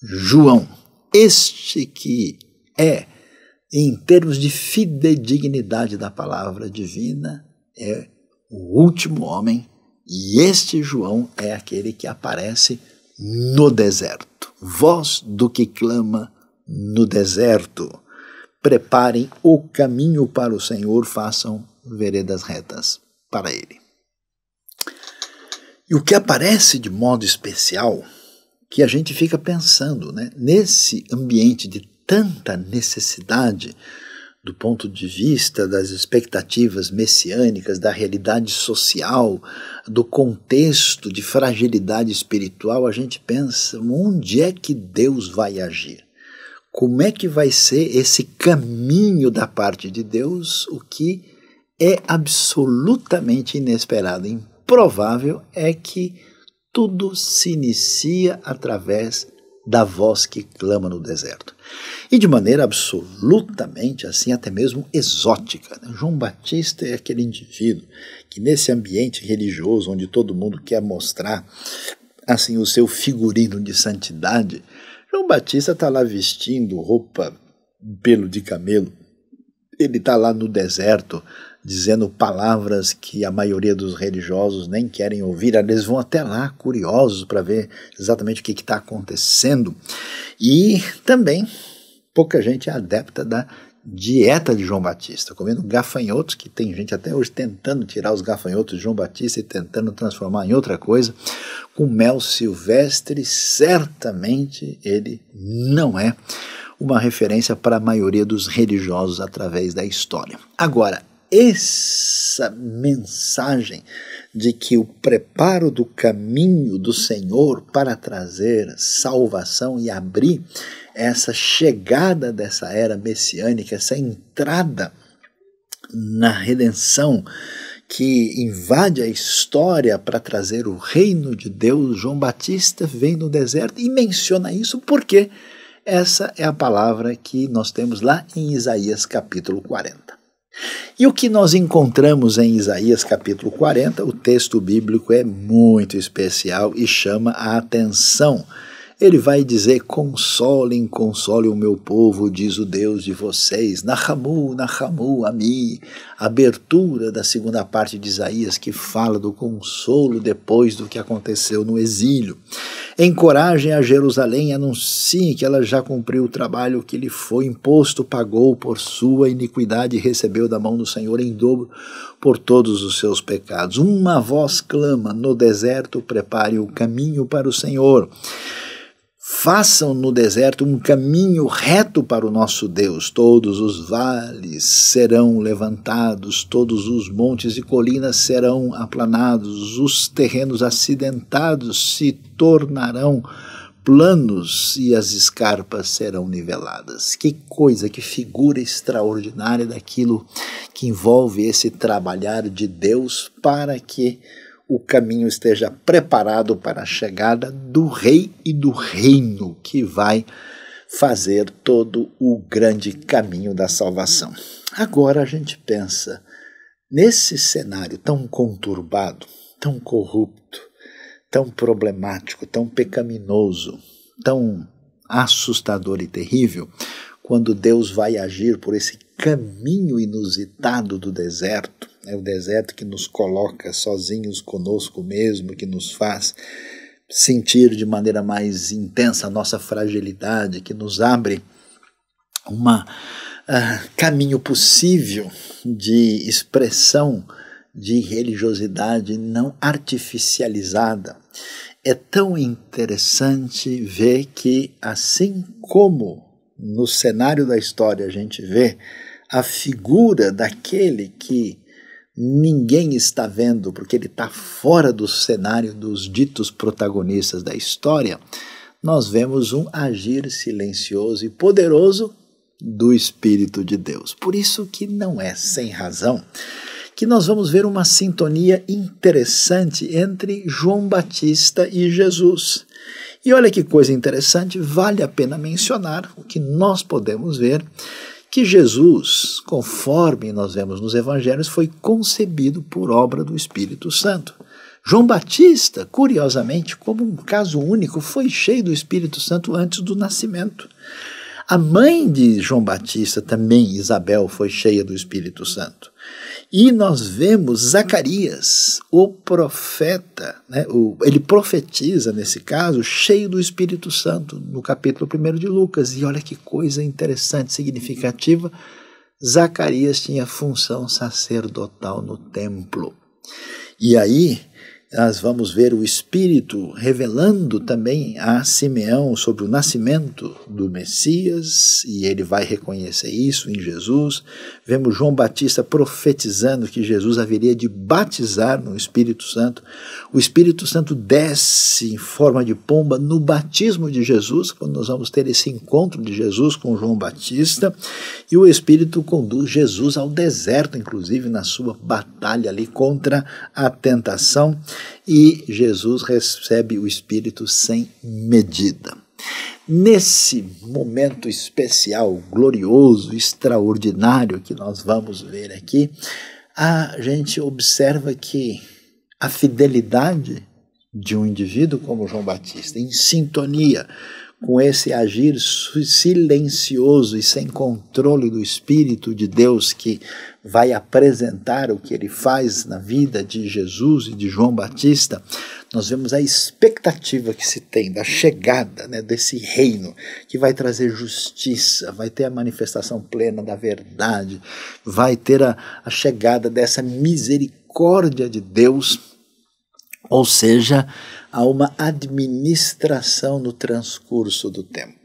João, este que é, em termos de fidedignidade da palavra divina, é o último homem, e este João é aquele que aparece no deserto. Voz do que clama no deserto. Preparem o caminho para o Senhor, façam veredas retas para ele. E o que aparece de modo especial, que a gente fica pensando, né, nesse ambiente de tanta necessidade, do ponto de vista das expectativas messiânicas, da realidade social, do contexto de fragilidade espiritual, a gente pensa: onde é que Deus vai agir? Como é que vai ser esse caminho da parte de Deus? O que é absolutamente inesperado, improvável, é que tudo se inicia através da voz que clama no deserto. E de maneira absolutamente, assim, até mesmo exótica. João Batista é aquele indivíduo que, nesse ambiente religioso, onde todo mundo quer mostrar assim o seu figurino de santidade, João Batista está lá vestindo roupa pelo de camelo. Ele está lá no deserto dizendo palavras que a maioria dos religiosos nem querem ouvir. Eles vão até lá curiosos para ver exatamente o que está acontecendo. E também pouca gente é adepta da dieta de João Batista, comendo gafanhotos, que tem gente até hoje tentando tirar os gafanhotos de João Batista e tentando transformar em outra coisa, com mel silvestre. Certamente ele não é uma referência para a maioria dos religiosos através da história. Agora, essa mensagem de que o preparo do caminho do Senhor para trazer salvação e abrir essa chegada dessa era messiânica, essa entrada na redenção que invade a história para trazer o reino de Deus, João Batista vem no deserto e menciona isso porque essa é a palavra que nós temos lá em Isaías capítulo 40. E o que nós encontramos em Isaías capítulo 40, o texto bíblico é muito especial e chama a atenção. Ele vai dizer: consolem, consolem o meu povo, diz o Deus de vocês. Nahamu, Nahamu, Ami. Abertura da segunda parte de Isaías, que fala do consolo depois do que aconteceu no exílio. Encorajem a Jerusalém, anunciem que ela já cumpriu o trabalho que lhe foi imposto, pagou por sua iniquidade e recebeu da mão do Senhor em dobro por todos os seus pecados. Uma voz clama no deserto: prepare o caminho para o Senhor. Façam no deserto um caminho reto para o nosso Deus. Todos os vales serão levantados, todos os montes e colinas serão aplanados, os terrenos acidentados se tornarão planos e as escarpas serão niveladas. Que coisa, que figura extraordinária daquilo que envolve esse trabalhar de Deus para que o caminho esteja preparado para a chegada do rei e do reino que vai fazer todo o grande caminho da salvação. Agora a gente pensa, nesse cenário tão conturbado, tão corrupto, tão problemático, tão pecaminoso, tão assustador e terrível, quando Deus vai agir por esse caminho inusitado do deserto, é o deserto que nos coloca sozinhos conosco mesmo, que nos faz sentir de maneira mais intensa a nossa fragilidade, que nos abre um caminho possível de expressão de religiosidade não artificializada. É tão interessante ver que, assim como no cenário da história a gente vê a figura daquele que ninguém está vendo porque ele está fora do cenário dos ditos protagonistas da história, nós vemos um agir silencioso e poderoso do Espírito de Deus. Por isso que não é sem razão que nós vamos ver uma sintonia interessante entre João Batista e Jesus. E olha que coisa interessante, vale a pena mencionar o que nós podemos ver, que Jesus, conforme nós vemos nos evangelhos, foi concebido por obra do Espírito Santo. João Batista, curiosamente, como um caso único, foi cheio do Espírito Santo antes do nascimento. A mãe de João Batista também, Isabel, foi cheia do Espírito Santo. E nós vemos Zacarias, o profeta, ele profetiza nesse caso, cheio do Espírito Santo, no capítulo 1 de Lucas. E olha que coisa interessante, significativa, Zacarias tinha função sacerdotal no templo. E aí nós vamos ver o Espírito revelando também a Simeão sobre o nascimento do Messias, e ele vai reconhecer isso em Jesus. Vemos João Batista profetizando que Jesus haveria de batizar no Espírito Santo. O Espírito Santo desce em forma de pomba no batismo de Jesus, quando nós vamos ter esse encontro de Jesus com João Batista, e o Espírito conduz Jesus ao deserto, inclusive na sua batalha ali contra a tentação, e Jesus recebe o Espírito sem medida. Nesse momento especial, glorioso, extraordinário que nós vamos ver aqui, a gente observa que a fidelidade de um indivíduo como João Batista, em sintonia com esse agir silencioso e sem controle do Espírito de Deus que vai apresentar o que ele faz na vida de Jesus e de João Batista, nós vemos a expectativa que se tem da chegada, né, desse reino que vai trazer justiça, vai ter a manifestação plena da verdade, vai ter a chegada dessa misericórdia de Deus, ou seja, há uma administração no transcurso do tempo.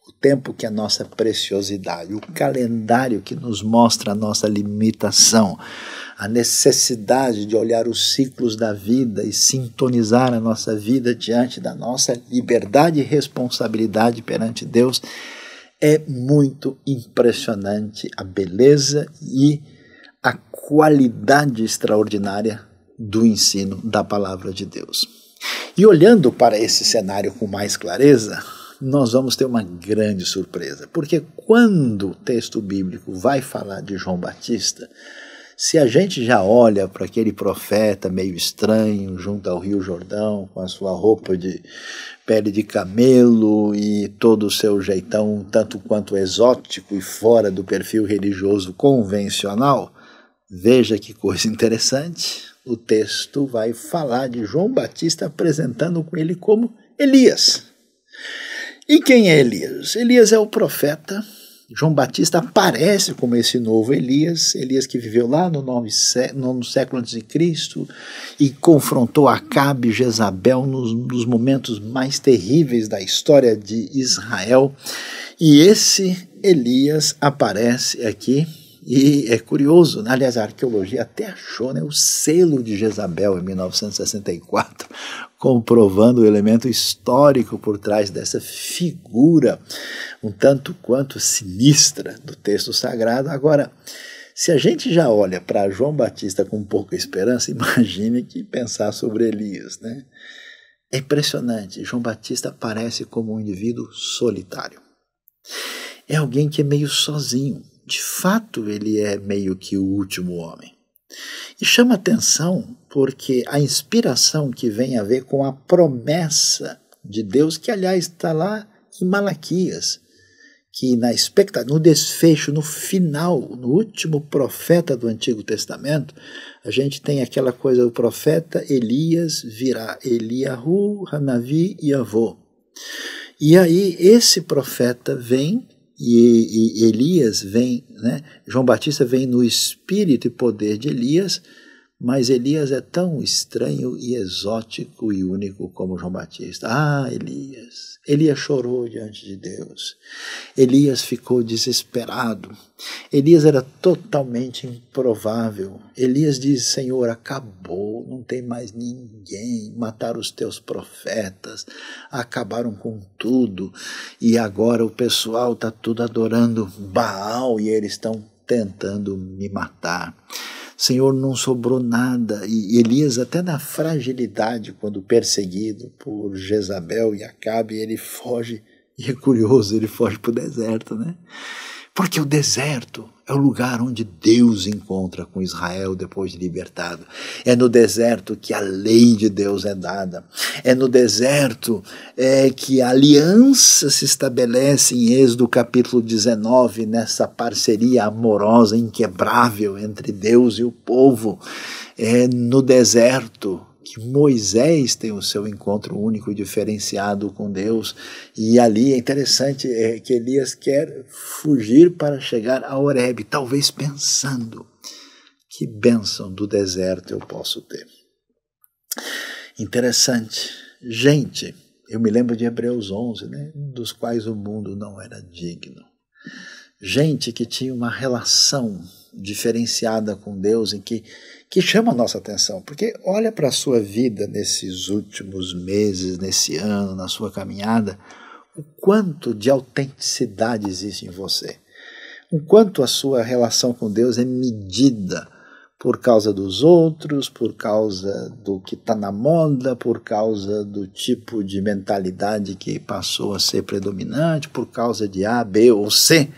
O tempo que é a nossa preciosidade, o calendário que nos mostra a nossa limitação, a necessidade de olhar os ciclos da vida e sintonizar a nossa vida diante da nossa liberdade e responsabilidade perante Deus, é muito impressionante a beleza e a qualidade extraordinária do ensino da palavra de Deus. E olhando para esse cenário com mais clareza, nós vamos ter uma grande surpresa, porque quando o texto bíblico vai falar de João Batista, se a gente já olha para aquele profeta meio estranho junto ao Rio Jordão, com a sua roupa de pele de camelo e todo o seu jeitão tanto quanto exótico e fora do perfil religioso convencional, veja que coisa interessante. O texto vai falar de João Batista apresentando com ele como Elias. E quem é Elias? Elias é o profeta. João Batista aparece como esse novo Elias, Elias que viveu lá no nono século a.C. e confrontou Acabe e Jezabel nos momentos mais terríveis da história de Israel. E esse Elias aparece aqui. E é curioso, aliás, a arqueologia até achou, né, o selo de Jezabel em 1964, comprovando o elemento histórico por trás dessa figura um tanto quanto sinistra do texto sagrado. Agora, se a gente já olha para João Batista com pouca esperança, imagine que pensar sobre Elias, né? É impressionante, João Batista aparece como um indivíduo solitário. É alguém que é meio sozinho. De fato, ele é meio que o último homem. E chama atenção porque a inspiração que vem a ver com a promessa de Deus, que aliás está lá em Malaquias, que no desfecho, no final, no último profeta do Antigo Testamento, a gente tem aquela coisa, o profeta Elias virá, Eliahu, Hanavi e Avô. E aí esse profeta vem, e Elias vem, né? João Batista vem no espírito e poder de Elias, mas Elias é tão estranho e exótico e único como João Batista. Ah, Elias chorou diante de Deus. Elias ficou desesperado. Elias era totalmente improvável. Elias diz, Senhor, acabou, não tem mais ninguém, mataram os teus profetas, acabaram com tudo, e agora o pessoal está tudo adorando Baal e eles estão tentando me matar. Senhor, não sobrou nada. E Elias, até na fragilidade, quando perseguido por Jezabel e Acabe, ele foge, e é curioso, ele foge para o deserto, né? Porque o deserto é o lugar onde Deus encontra com Israel depois de libertado. É no deserto que a lei de Deus é dada. É no deserto que a aliança se estabelece em Êxodo capítulo 19, nessa parceria amorosa, inquebrável entre Deus e o povo. É no deserto que Moisés tem o seu encontro único e diferenciado com Deus, e ali é interessante que Elias quer fugir para chegar a Horebe, talvez pensando, que bênção do deserto eu posso ter. Interessante. Gente, eu me lembro de Hebreus 11, né, dos quais o mundo não era digno. Gente que tinha uma relação diferenciada com Deus, em que chama a nossa atenção, porque olha para a sua vida nesses últimos meses, nesse ano, na sua caminhada, o quanto de autenticidade existe em você, o quanto a sua relação com Deus é medida por causa dos outros, por causa do que está na moda, por causa do tipo de mentalidade que passou a ser predominante, por causa de A, B ou C,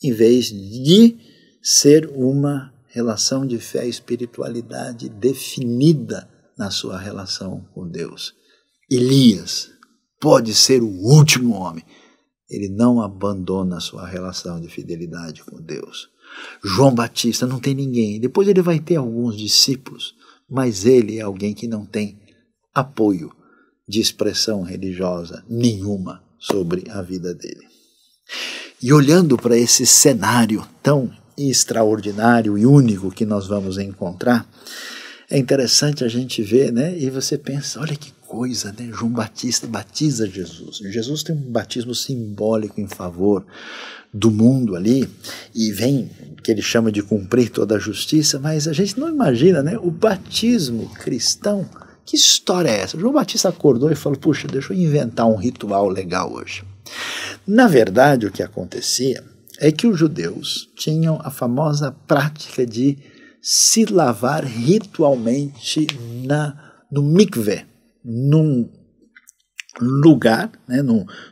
em vez de ser uma relação de fé e espiritualidade definida na sua relação com Deus. Elias, pode ser o último homem. Ele não abandona a sua relação de fidelidade com Deus. João Batista não tem ninguém. Depois ele vai ter alguns discípulos, mas ele é alguém que não tem apoio de expressão religiosa nenhuma sobre a vida dele. E olhando para esse cenário tão extraordinário e único que nós vamos encontrar, é interessante a gente ver, né? E você pensa, olha que coisa, né? João Batista batiza Jesus. Jesus tem um batismo simbólico em favor do mundo ali, e vem, que ele chama de cumprir toda a justiça, mas a gente não imagina, né? O batismo cristão, que história é essa? João Batista acordou e falou, puxa, deixa eu inventar um ritual legal hoje. Na verdade, o que acontecia é que os judeus tinham a famosa prática de se lavar ritualmente no mikveh, num lugar, né,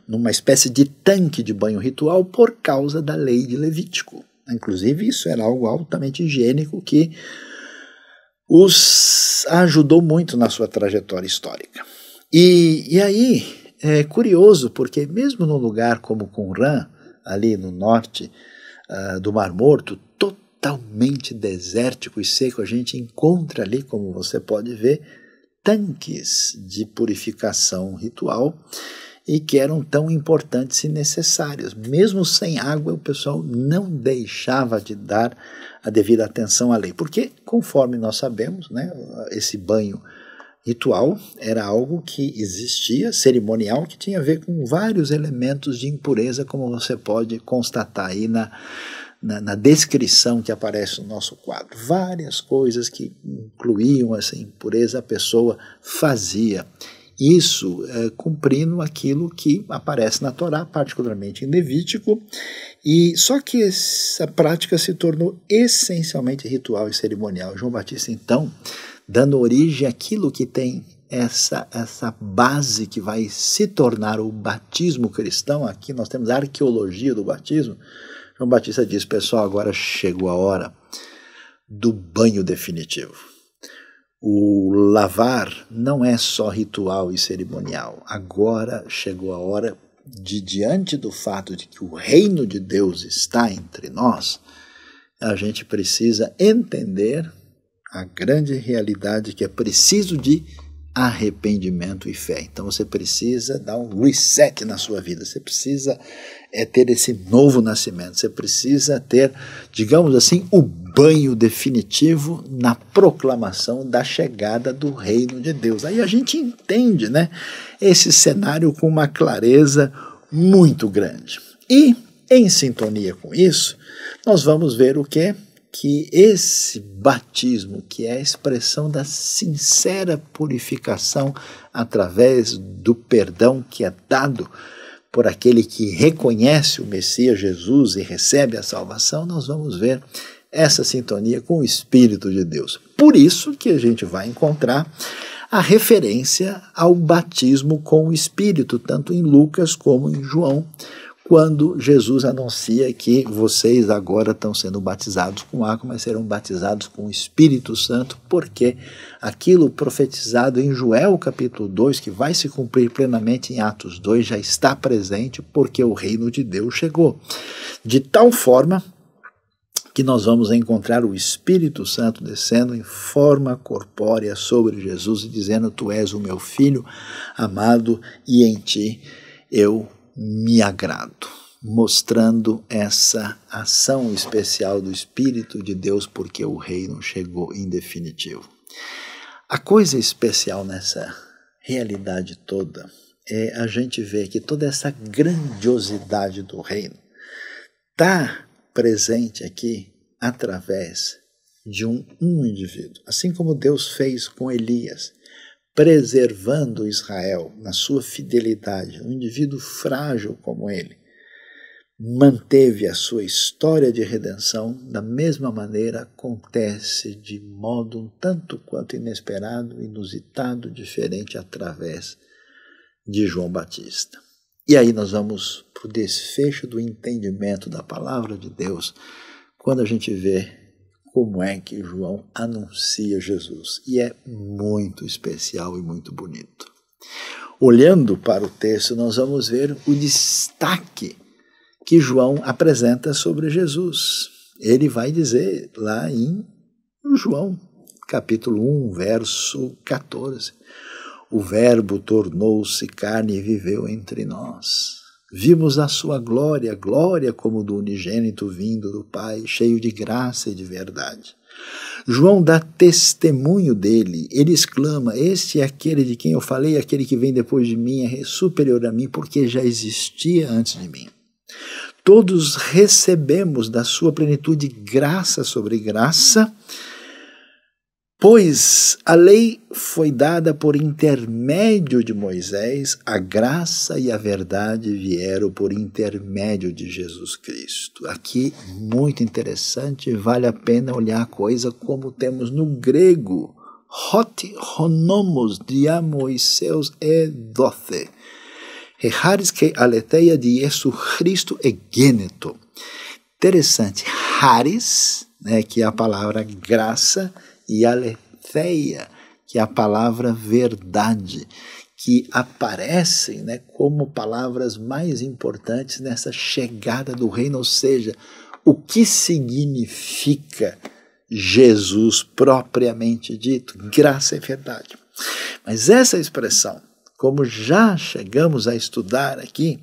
numa espécie de tanque de banho ritual por causa da lei de Levítico. Inclusive, isso era algo altamente higiênico que os ajudou muito na sua trajetória histórica. E aí, é curioso, porque mesmo num lugar como Qumran, ali no norte do Mar Morto, totalmente desértico e seco, a gente encontra ali, como você pode ver, tanques de purificação ritual e que eram tão importantes e necessários. Mesmo sem água, o pessoal não deixava de dar a devida atenção à lei, porque, conforme nós sabemos, né, esse banho ritual era algo que existia, cerimonial, que tinha a ver com vários elementos de impureza, como você pode constatar aí na descrição que aparece no nosso quadro. Várias coisas que incluíam essa impureza a pessoa fazia. Isso cumprindo aquilo que aparece na Torá, particularmente em Levítico, e só que essa prática se tornou essencialmente ritual e cerimonial. João Batista, então, dando origem àquilo que tem essa base que vai se tornar o batismo cristão. Aqui nós temos a arqueologia do batismo. João Batista diz, pessoal, agora chegou a hora do banho definitivo. O lavar não é só ritual e cerimonial. Agora chegou a hora de, diante do fato de que o reino de Deus está entre nós, a gente precisa entender a grande realidade que é preciso de arrependimento e fé. Então você precisa dar um reset na sua vida, você precisa ter esse novo nascimento, você precisa ter, digamos assim, o banho definitivo na proclamação da chegada do reino de Deus. Aí a gente entende, né, esse cenário com uma clareza muito grande. E, em sintonia com isso, nós vamos ver o quê? Que esse batismo, que é a expressão da sincera purificação através do perdão que é dado por aquele que reconhece o Messias Jesus e recebe a salvação, nós vamos ver essa sintonia com o Espírito de Deus. Por isso que a gente vai encontrar a referência ao batismo com o Espírito, tanto em Lucas como em João, quando Jesus anuncia que vocês agora estão sendo batizados com água, mas serão batizados com o Espírito Santo, porque aquilo profetizado em Joel capítulo 2, que vai se cumprir plenamente em Atos 2, já está presente, porque o reino de Deus chegou. De tal forma que nós vamos encontrar o Espírito Santo descendo em forma corpórea sobre Jesus e dizendo, tu és o meu filho amado e em ti eu me agrado, mostrando essa ação especial do Espírito de Deus, porque o reino chegou em definitivo. A coisa especial nessa realidade toda é a gente ver que toda essa grandiosidade do reino está presente aqui através de um indivíduo, assim como Deus fez com Elias, preservando Israel na sua fidelidade, um indivíduo frágil como ele, manteve a sua história de redenção. Da mesma maneira acontece de modo um tanto quanto inesperado, inusitado, diferente através de João Batista. E aí nós vamos para o desfecho do entendimento da palavra de Deus, quando a gente vê como é que João anuncia Jesus. E é muito especial e muito bonito. Olhando para o texto, nós vamos ver o destaque que João apresenta sobre Jesus. Ele vai dizer lá em João, capítulo 1, verso 14, o Verbo tornou-se carne e viveu entre nós. Vimos a sua glória, glória como do unigênito vindo do Pai, cheio de graça e de verdade. João dá testemunho dele, ele exclama, este é aquele de quem eu falei, aquele que vem depois de mim é superior a mim, porque já existia antes de mim. Todos recebemos da sua plenitude graça sobre graça, pois a lei foi dada por intermédio de Moisés, a graça e a verdade vieram por intermédio de Jesus Cristo. Aqui, muito interessante, vale a pena olhar a coisa como temos no grego, hoti honomos dia Moiseus edote, haris que aletheia de Jesus Cristo egêneto. Interessante, haris, né, que é a palavra graça, e aletheia, que é a palavra verdade, que aparecem, né, como palavras mais importantes nessa chegada do reino, ou seja, o que significa Jesus propriamente dito, graça e verdade. Mas essa expressão, como já chegamos a estudar aqui,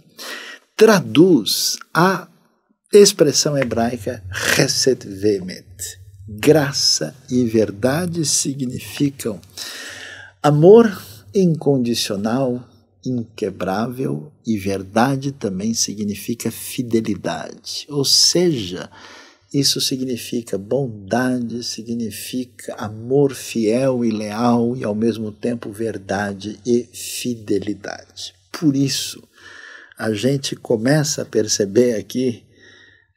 traduz a expressão hebraica chesed ve'emet. Graça e verdade significam amor incondicional, inquebrável, e verdade também significa fidelidade. Ou seja, isso significa bondade, significa amor fiel e leal e ao mesmo tempo verdade e fidelidade. Por isso, a gente começa a perceber aqui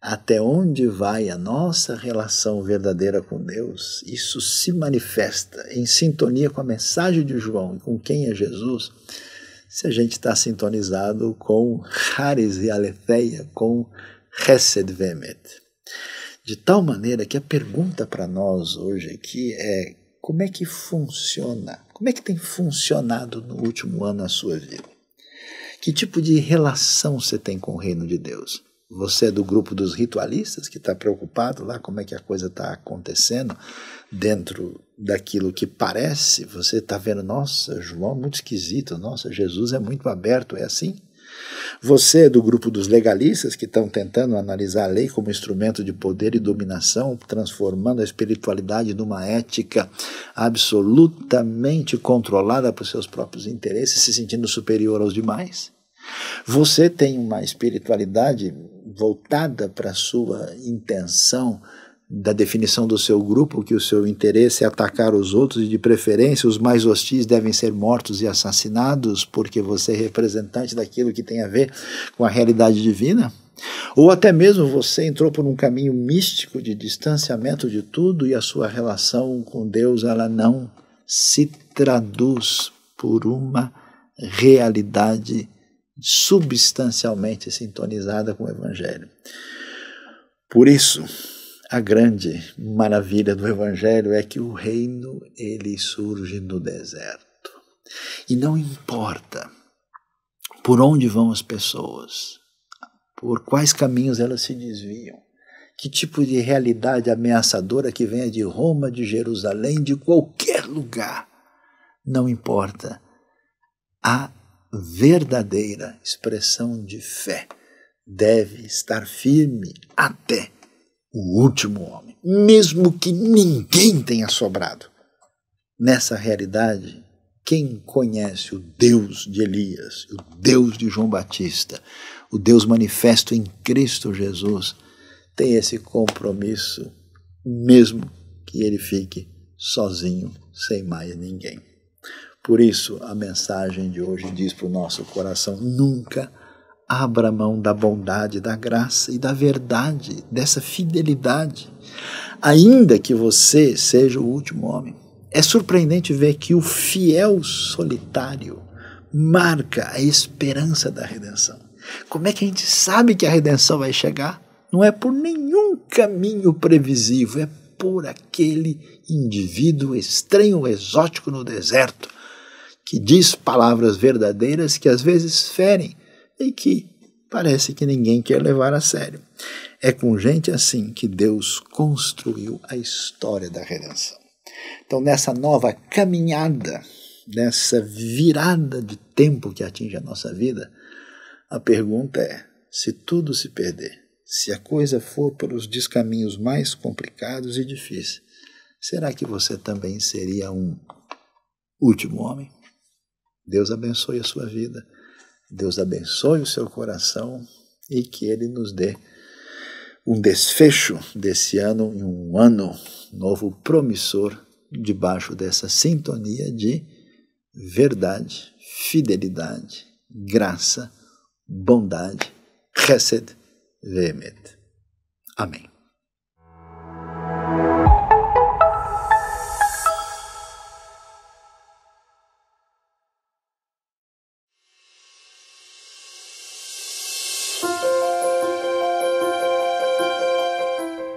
até onde vai a nossa relação verdadeira com Deus. Isso se manifesta em sintonia com a mensagem de João e com quem é Jesus, se a gente está sintonizado com charis e aletheia, com chesed ve'emet. De tal maneira que a pergunta para nós hoje aqui é: como é que funciona? Como é que tem funcionado no último ano a sua vida? Que tipo de relação você tem com o reino de Deus? Você é do grupo dos ritualistas que está preocupado lá como é que a coisa está acontecendo dentro daquilo que parece? Você está vendo, nossa, João é muito esquisito, nossa, Jesus é muito aberto, é assim? Você é do grupo dos legalistas que estão tentando analisar a lei como instrumento de poder e dominação, transformando a espiritualidade numa ética absolutamente controlada por seus próprios interesses, se sentindo superior aos demais? Você tem uma espiritualidade voltada para a sua intenção da definição do seu grupo, que o seu interesse é atacar os outros e, de preferência, os mais hostis devem ser mortos e assassinados porque você é representante daquilo que tem a ver com a realidade divina? Ou até mesmo você entrou por um caminho místico de distanciamento de tudo e a sua relação com Deus ela não se traduz por uma realidade substancialmente sintonizada com o Evangelho. Por isso, a grande maravilha do Evangelho é que o reino ele surge no deserto. E não importa por onde vão as pessoas, por quais caminhos elas se desviam, que tipo de realidade ameaçadora que venha de Roma, de Jerusalém, de qualquer lugar, não importa. A verdadeira expressão de fé deve estar firme até o último homem, mesmo que ninguém tenha sobrado. Nessa realidade, quem conhece o Deus de Elias, o Deus de João Batista, o Deus manifesto em Cristo Jesus, tem esse compromisso, mesmo que ele fique sozinho, sem mais ninguém. Por isso, a mensagem de hoje diz para o nosso coração: nunca abra mão da bondade, da graça e da verdade, dessa fidelidade, ainda que você seja o último homem. É surpreendente ver que o fiel solitário marca a esperança da redenção. Como é que a gente sabe que a redenção vai chegar? Não é por nenhum caminho previsível, é por aquele indivíduo estranho, exótico no deserto, que diz palavras verdadeiras que às vezes ferem e que parece que ninguém quer levar a sério. É com gente assim que Deus construiu a história da redenção. Então, nessa nova caminhada, nessa virada de tempo que atinge a nossa vida, a pergunta é: se tudo se perder, se a coisa for pelos descaminhos mais complicados e difíceis, será que você também seria um último homem? Deus abençoe a sua vida, Deus abençoe o seu coração e que Ele nos dê um desfecho desse ano em um ano novo promissor, debaixo dessa sintonia de verdade, fidelidade, graça, bondade, chesed ve'emet. Amém.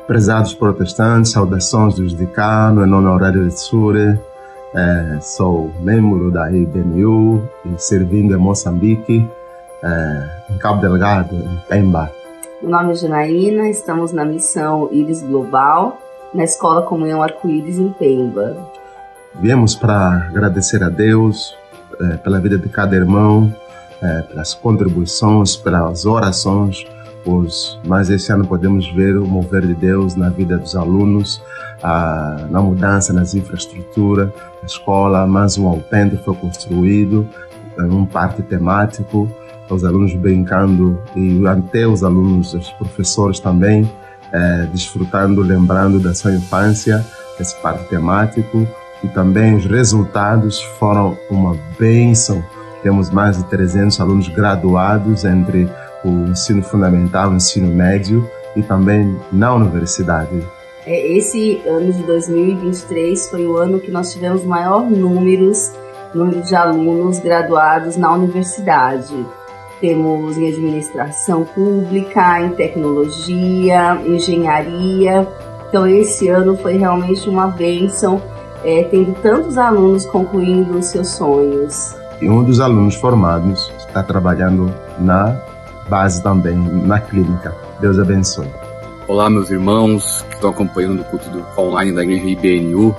Prezados protestantes, saudações dos decanos, em nome Aurélio de Sure, sou membro da IBNU e servindo em Moçambique, em Cabo Delgado, em Pemba. Meu nome é Janaína, estamos na missão Íris Global, na Escola Comunhão Arco-Íris em Pemba. Viemos para agradecer a Deus pela vida de cada irmão, pelas contribuições, pelas orações. Mas esse ano podemos ver o mover de Deus na vida dos alunos, na mudança nas infraestruturas, na escola. Mais um alpendre foi construído, um parque temático, os alunos brincando e até os alunos, os professores também, desfrutando, lembrando da sua infância, esse parque temático. E também os resultados foram uma bênção. Temos mais de 300 alunos graduados entre o ensino fundamental, o ensino médio e também na universidade. Esse ano de 2023 foi o ano que nós tivemos maior número de alunos graduados na universidade. Temos em administração pública, em tecnologia, engenharia. Então esse ano foi realmente uma bênção, tendo tantos alunos concluindo os seus sonhos. E um dos alunos formados está trabalhando na base também, na clínica. Deus abençoe. Olá, meus irmãos que estão acompanhando o culto online da igreja IBNU.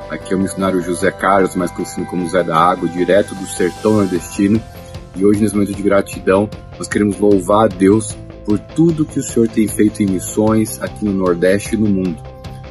Aqui é o missionário José Carlos, mais conhecido como Zé da Água, direto do sertão nordestino. E hoje, nesse momento de gratidão, nós queremos louvar a Deus por tudo que o Senhor tem feito em missões aqui no Nordeste e no mundo.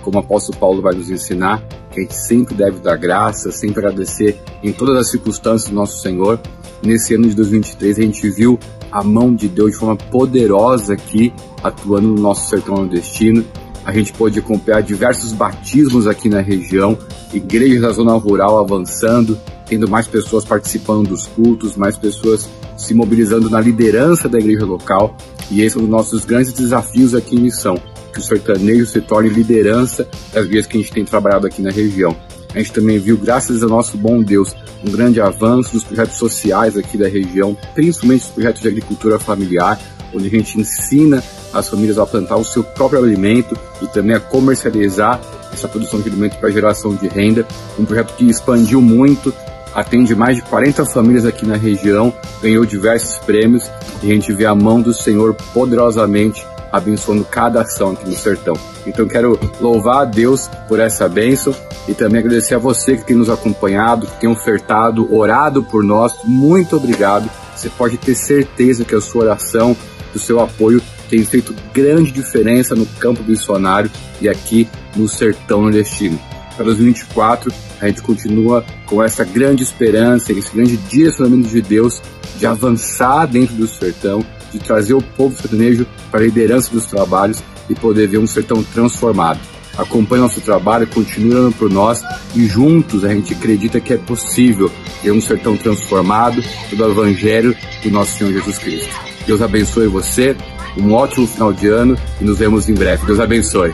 Como o apóstolo Paulo vai nos ensinar, que a gente sempre deve dar graça, sempre agradecer em todas as circunstâncias do nosso Senhor. Nesse ano de 2023, a gente viu a mão de Deus de forma poderosa aqui, atuando no nosso sertão nordestino. A gente pôde acompanhar diversos batismos aqui na região, igrejas da zona rural avançando, tendo mais pessoas participando dos cultos, mais pessoas se mobilizando na liderança da igreja local. E esse é um dos nossos grandes desafios aqui em missão, que o sertanejo se torne liderança das vias que a gente tem trabalhado aqui na região. A gente também viu, graças ao nosso bom Deus, um grande avanço dos projetos sociais aqui da região, principalmente os projetos de agricultura familiar, onde a gente ensina as famílias a plantar o seu próprio alimento e também a comercializar essa produção de alimento para geração de renda. Um projeto que expandiu muito, atende mais de 40 famílias aqui na região, ganhou diversos prêmios e a gente vê a mão do Senhor poderosamente abençoando cada ação aqui no sertão. Então quero louvar a Deus por essa bênção e também agradecer a você que tem nos acompanhado, que tem ofertado, orado por nós. Muito obrigado. Você pode ter certeza que a sua oração, o seu apoio tem feito grande diferença no campo missionário e aqui no sertão nordestino. Para 2024, a gente continua com essa grande esperança, esse grande direcionamento de Deus de avançar dentro do sertão, de trazer o povo sertanejo para a liderança dos trabalhos e poder ver um sertão transformado. Acompanhe nosso trabalho, continue orando por nós e juntos a gente acredita que é possível ver um sertão transformado pelo Evangelho do nosso Senhor Jesus Cristo. Deus abençoe você, um ótimo final de ano e nos vemos em breve. Deus abençoe.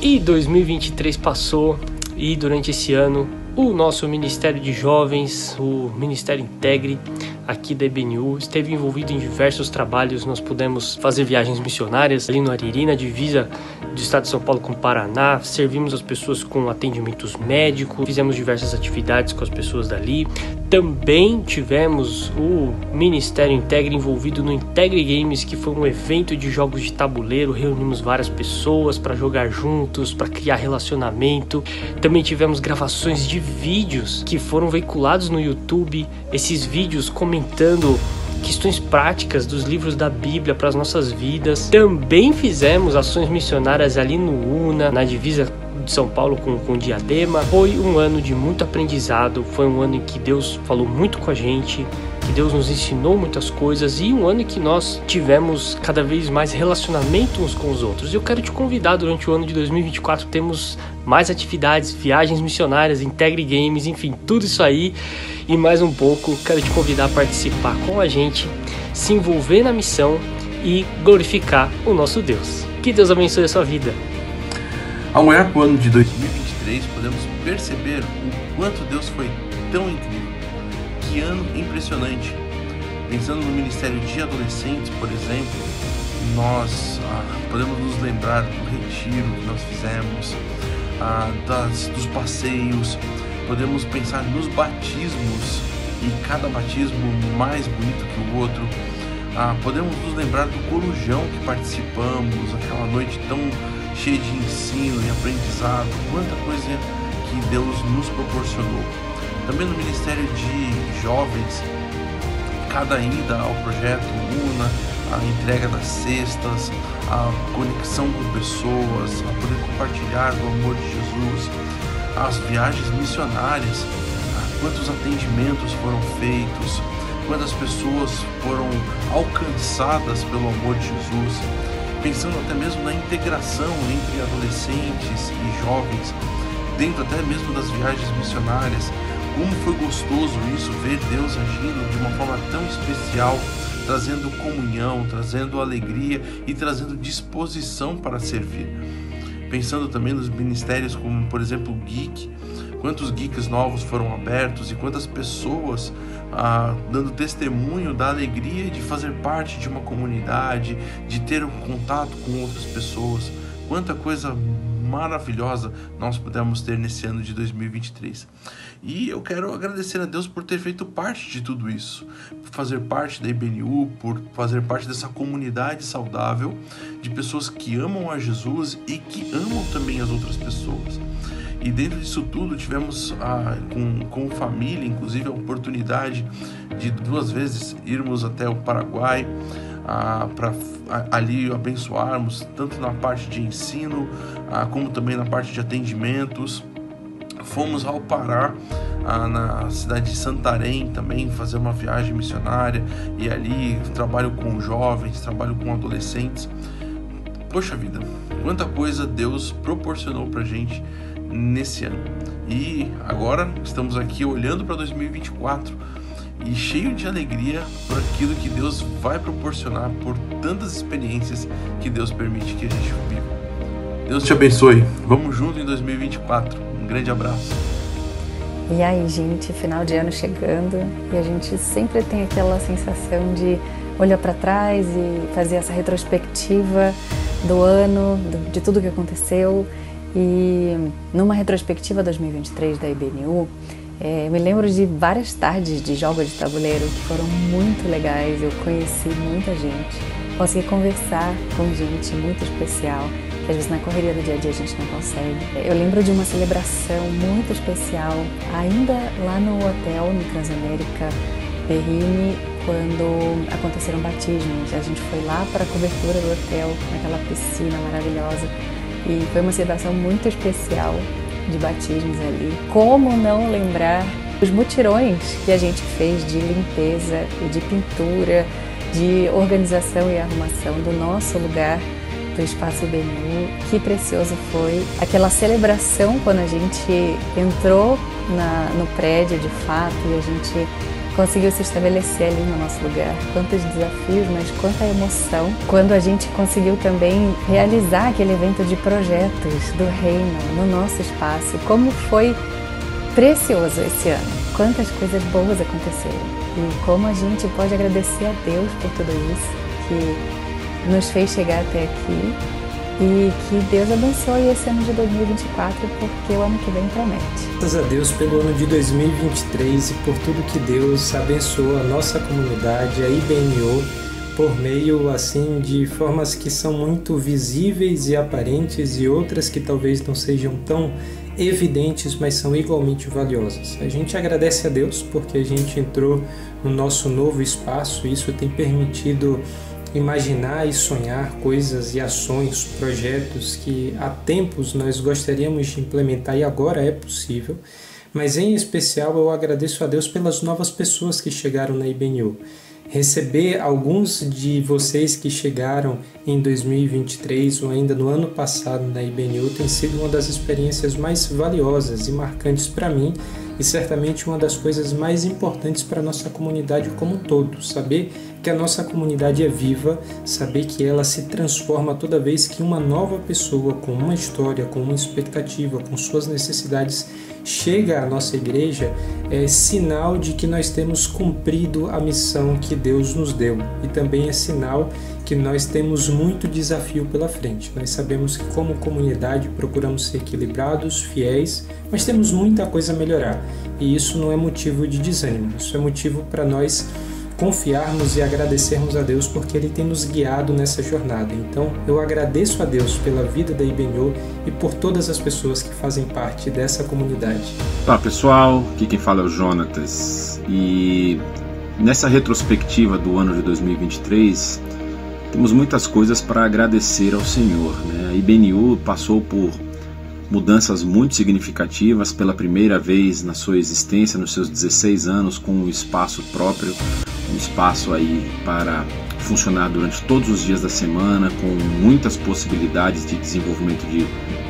E 2023 passou e durante esse ano O nosso Ministério de Jovens, o Ministério Integre aqui da IBNU, esteve envolvido em diversos trabalhos. Nós pudemos fazer viagens missionárias ali no Ariri, na divisa do estado de São Paulo com o Paraná. Servimos as pessoas com atendimentos médicos, fizemos diversas atividades com as pessoas dali. Também tivemos o Ministério Integre envolvido no Integre Games, que foi um evento de jogos de tabuleiro. Reunimos várias pessoas para jogar juntos, para criar relacionamento. Também tivemos gravações de vídeos que foram veiculados no YouTube. Esses vídeos comentando questões práticas dos livros da Bíblia para as nossas vidas. Também fizemos ações missionárias ali no UNA, na divisa de São Paulo com Diadema. Foi um ano de muito aprendizado, foi um ano em que Deus falou muito com a gente, que Deus nos ensinou muitas coisas, e um ano em que nós tivemos cada vez mais relacionamento uns com os outros. Eu quero te convidar durante o ano de 2024, temos mais atividades, viagens missionárias, Integre Games, enfim, tudo isso aí e mais um pouco. Quero te convidar a participar com a gente, se envolver na missão e glorificar o nosso Deus. Que Deus abençoe a sua vida. Ao olhar para o ano de 2023, podemos perceber o quanto Deus foi tão incrível. Que ano impressionante. Pensando no Ministério de Adolescentes, por exemplo, nós podemos nos lembrar do retiro que nós fizemos, dos passeios, podemos pensar nos batismos, e cada batismo mais bonito que o outro. Podemos nos lembrar do corujão que participamos, aquela noite tão cheia de ensino e aprendizado, quanta coisa que Deus nos proporcionou. Também no Ministério de Jovens, cada ida ao projeto UNA, a entrega das cestas, a conexão com pessoas, a poder compartilhar do amor de Jesus, as viagens missionárias, quantos atendimentos foram feitos, quantas pessoas foram alcançadas pelo amor de Jesus, pensando até mesmo na integração entre adolescentes e jovens, dentro até mesmo das viagens missionárias. Como foi gostoso isso, ver Deus agindo de uma forma tão especial, trazendo comunhão, trazendo alegria e trazendo disposição para servir. Pensando também nos ministérios como, por exemplo, o Geek, quantos geeks novos foram abertos e quantas pessoas dando testemunho da alegria de fazer parte de uma comunidade, de ter um contato com outras pessoas. Quanta coisa maravilhosa nós pudemos ter nesse ano de 2023. E eu quero agradecer a Deus por ter feito parte de tudo isso, por fazer parte da IBNU, por fazer parte dessa comunidade saudável de pessoas que amam a Jesus e que amam também as outras pessoas. E dentro disso tudo tivemos com família, inclusive, a oportunidade de 2 vezes irmos até o Paraguai para ali abençoarmos, tanto na parte de ensino como também na parte de atendimentos. Fomos ao Pará, na cidade de Santarém também, fazer uma viagem missionária, e ali trabalho com jovens, trabalho com adolescentes. Poxa vida, quanta coisa Deus proporcionou pra gente nesse ano. E agora estamos aqui olhando para 2024 e cheio de alegria por aquilo que Deus vai proporcionar, por tantas experiências que Deus permite que a gente viva. Deus te abençoe. Vamos junto em 2024. Um grande abraço. E aí, gente, final de ano chegando, e a gente sempre tem aquela sensação de olhar para trás e fazer essa retrospectiva do ano, de tudo que aconteceu. E numa retrospectiva 2023 da IBNU, me lembro de várias tardes de jogos de tabuleiro que foram muito legais. Eu conheci muita gente, consegui conversar com gente muito especial, que às vezes na correria do dia a dia a gente não consegue. Eu lembro de uma celebração muito especial, ainda lá no hotel, no Transamérica Berrini, quando aconteceram batismos. A gente foi lá para a cobertura do hotel, naquela piscina maravilhosa, e foi uma celebração muito especial de batismos ali. Como não lembrar os mutirões que a gente fez de limpeza e de pintura, de organização e arrumação do nosso lugar, do Espaço IBNU. Que precioso foi aquela celebração quando a gente entrou no prédio de fato e a gente conseguiu se estabelecer ali no nosso lugar. Quantos desafios, mas quanta emoção quando a gente conseguiu também realizar aquele evento de projetos do reino no nosso espaço. Como foi precioso esse ano. Quantas coisas boas aconteceram e como a gente pode agradecer a Deus por tudo isso que nos fez chegar até aqui e que Deus abençoe esse ano de 2024 porque o ano que vem promete. Graças a Deus pelo ano de 2023 e por tudo que Deus abençoa a nossa comunidade, a IBNU, por meio assim de formas que são muito visíveis e aparentes e outras que talvez não sejam tão evidentes, mas são igualmente valiosas. A gente agradece a Deus porque a gente entrou no nosso novo espaço e isso tem permitido imaginar e sonhar coisas e ações, projetos que há tempos nós gostaríamos de implementar e agora é possível. Mas em especial eu agradeço a Deus pelas novas pessoas que chegaram na IBNU. Receber alguns de vocês que chegaram em 2023 ou ainda no ano passado na IBNU tem sido uma das experiências mais valiosas e marcantes para mim e certamente uma das coisas mais importantes para a nossa comunidade como um todo. Saber que a nossa comunidade é viva, saber que ela se transforma toda vez que uma nova pessoa com uma história, com uma expectativa, com suas necessidades chega à nossa igreja, é sinal de que nós temos cumprido a missão que Deus nos deu e também é sinal que nós temos muito desafio pela frente. Nós sabemos que como comunidade procuramos ser equilibrados, fiéis, mas temos muita coisa a melhorar e isso não é motivo de desânimo, isso é motivo para nós confiarmos e agradecermos a Deus porque Ele tem nos guiado nessa jornada. Então eu agradeço a Deus pela vida da IBNU e por todas as pessoas que fazem parte dessa comunidade. Olá pessoal, aqui quem fala é o Jonatas e nessa retrospectiva do ano de 2023 temos muitas coisas para agradecer ao Senhor, né? A IBNU passou por mudanças muito significativas pela primeira vez na sua existência, nos seus 16 anos, com um espaço próprio, um espaço aí para funcionar durante todos os dias da semana, com muitas possibilidades de desenvolvimento de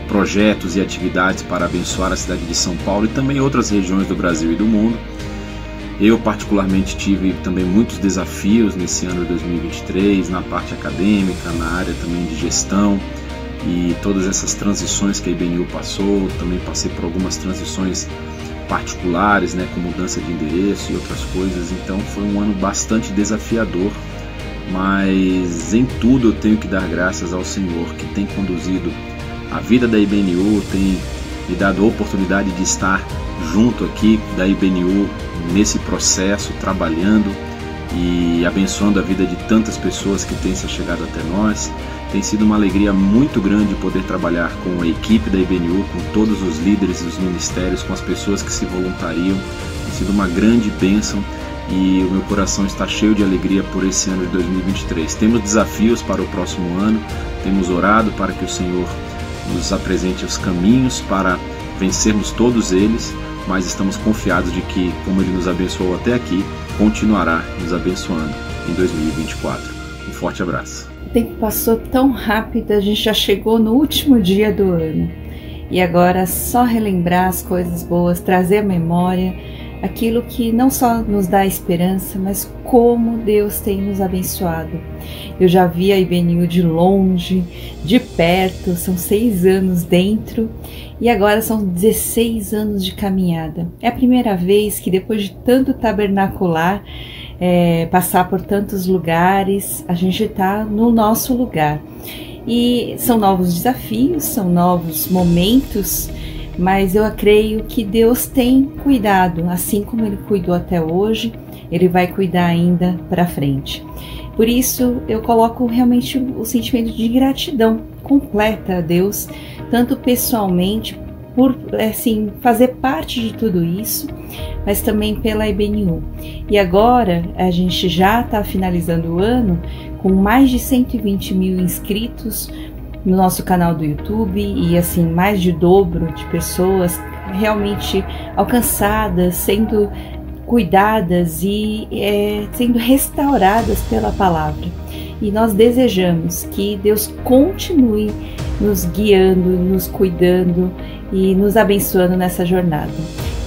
projetos e atividades para abençoar a cidade de São Paulo e também outras regiões do Brasil e do mundo. Eu particularmente tive também muitos desafios nesse ano de 2023, na parte acadêmica, na área também de gestão e todas essas transições que a IBNU passou, também passei por algumas transições particulares, né, com mudança de endereço e outras coisas, então foi um ano bastante desafiador, mas em tudo eu tenho que dar graças ao Senhor que tem conduzido a vida da IBNU, tem me dado a oportunidade de estar junto aqui da IBNU nesse processo, trabalhando e abençoando a vida de tantas pessoas que têm se chegado até nós. Tem sido uma alegria muito grande poder trabalhar com a equipe da IBNU, com todos os líderes dos ministérios, com as pessoas que se voluntariam. Tem sido uma grande bênção e o meu coração está cheio de alegria por esse ano de 2023. Temos desafios para o próximo ano, temos orado para que o Senhor nos apresente os caminhos para vencermos todos eles, mas estamos confiados de que, como Ele nos abençoou até aqui, continuará nos abençoando em 2024. Um forte abraço. O tempo passou tão rápido, a gente já chegou no último dia do ano. E agora só relembrar as coisas boas, trazer à memória aquilo que não só nos dá esperança, mas como Deus tem nos abençoado. Eu já vi a IBNU de longe, de perto, são 6 anos dentro e agora são 16 anos de caminhada. É a primeira vez que depois de tanto tabernacular, passar por tantos lugares, a gente está no nosso lugar. E são novos desafios, são novos momentos, mas eu creio que Deus tem cuidado, assim como Ele cuidou até hoje, Ele vai cuidar ainda para frente. Por isso eu coloco realmente o sentimento de gratidão completa a Deus, tanto pessoalmente, por assim, fazer parte de tudo isso, mas também pela IBNU. E agora a gente já está finalizando o ano com mais de 120 mil inscritos no nosso canal do YouTube e assim mais de dobro de pessoas realmente alcançadas, sendo cuidadas e sendo restauradas pela palavra. E nós desejamos que Deus continue nos guiando, nos cuidando e nos abençoando nessa jornada.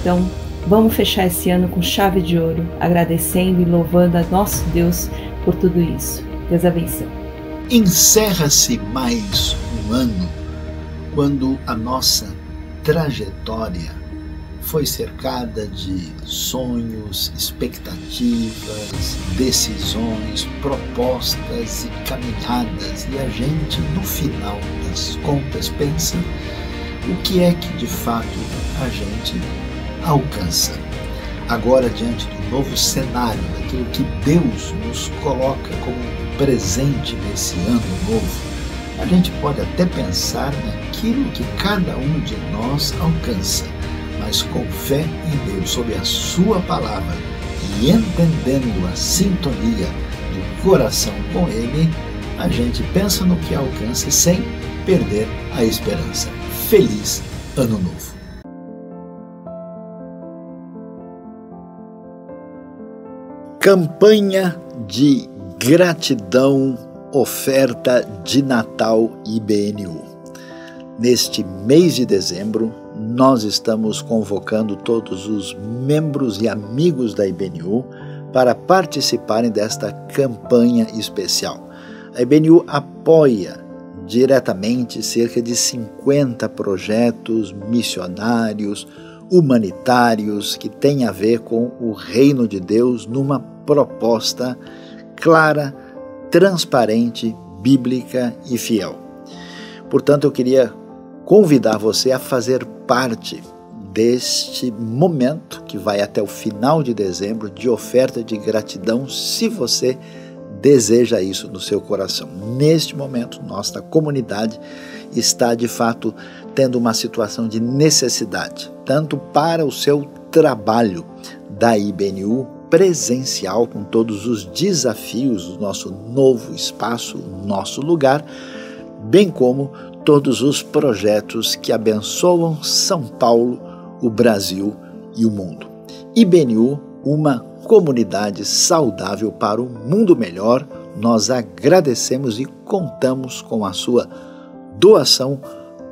Então, vamos fechar esse ano com chave de ouro, agradecendo e louvando a nosso Deus por tudo isso. Deus abençoe. Encerra-se mais um ano quando a nossa trajetória foi cercada de sonhos, expectativas, decisões, propostas e caminhadas, e a gente, no final das contas, pensa o que é que de fato a gente alcança. Agora, diante do novo cenário, daquilo que Deus nos coloca como presente nesse ano novo, a gente pode até pensar naquilo que cada um de nós alcança, mas com fé em Deus, sob a sua palavra e entendendo a sintonia do coração com Ele, a gente pensa no que alcança sem perder a esperança. Feliz Ano Novo! Campanha de gratidão, oferta de Natal IBNU. Neste mês de dezembro, nós estamos convocando todos os membros e amigos da IBNU para participarem desta campanha especial. A IBNU apoia diretamente cerca de 50 projetos missionários, humanitários, que têm a ver com o reino de Deus numa proposta clara, transparente, bíblica e fiel. Portanto, eu queria convidar você a fazer parte deste momento que vai até o final de dezembro de oferta de gratidão, se você deseja isso no seu coração. Neste momento, nossa comunidade está de fato tendo uma situação de necessidade, tanto para o seu trabalho da IBNU presencial, com todos os desafios do nosso novo espaço, nosso lugar, bem como todos os projetos que abençoam São Paulo, o Brasil e o mundo. IBNU, uma comunidade saudável para um mundo melhor. Nós agradecemos e contamos com a sua doação,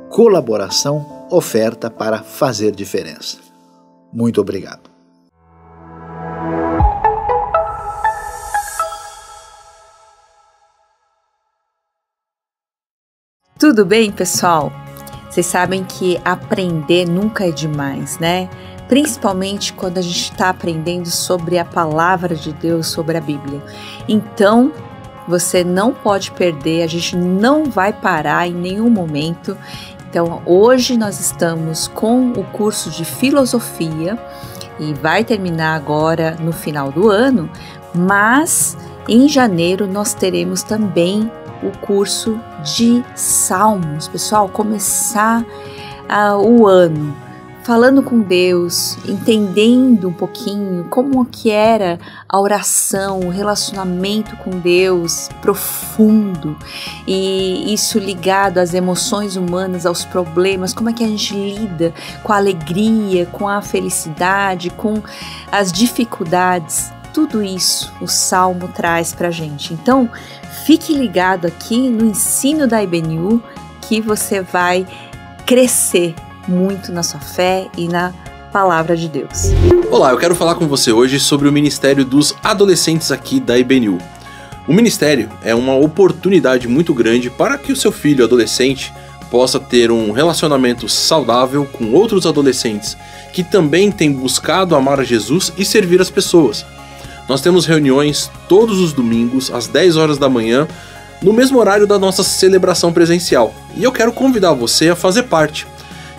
colaboração, oferta para fazer diferença. Muito obrigado. Tudo bem, pessoal? Vocês sabem que aprender nunca é demais, né? Principalmente quando a gente está aprendendo sobre a palavra de Deus, sobre a Bíblia. Então, você não pode perder, a gente não vai parar em nenhum momento. Então, hoje nós estamos com o curso de filosofia e vai terminar agora no final do ano, mas em janeiro nós teremos também o curso de Salmos. Pessoal, começar o ano falando com Deus, entendendo um pouquinho como que era a oração, o relacionamento com Deus profundo, e isso ligado às emoções humanas, aos problemas, como é que a gente lida com a alegria, com a felicidade, com as dificuldades. Tudo isso o Salmo traz pra gente. Então, fique ligado aqui no ensino da IBNU, que você vai crescer muito na sua fé e na palavra de Deus. Olá, eu quero falar com você hoje sobre o Ministério dos Adolescentes aqui da IBNU. O Ministério é uma oportunidade muito grande para que o seu filho adolescente possa ter um relacionamento saudável com outros adolescentes que também têm buscado amar a Jesus e servir as pessoas. Nós temos reuniões todos os domingos às 10 horas da manhã, no mesmo horário da nossa celebração presencial. E eu quero convidar você a fazer parte.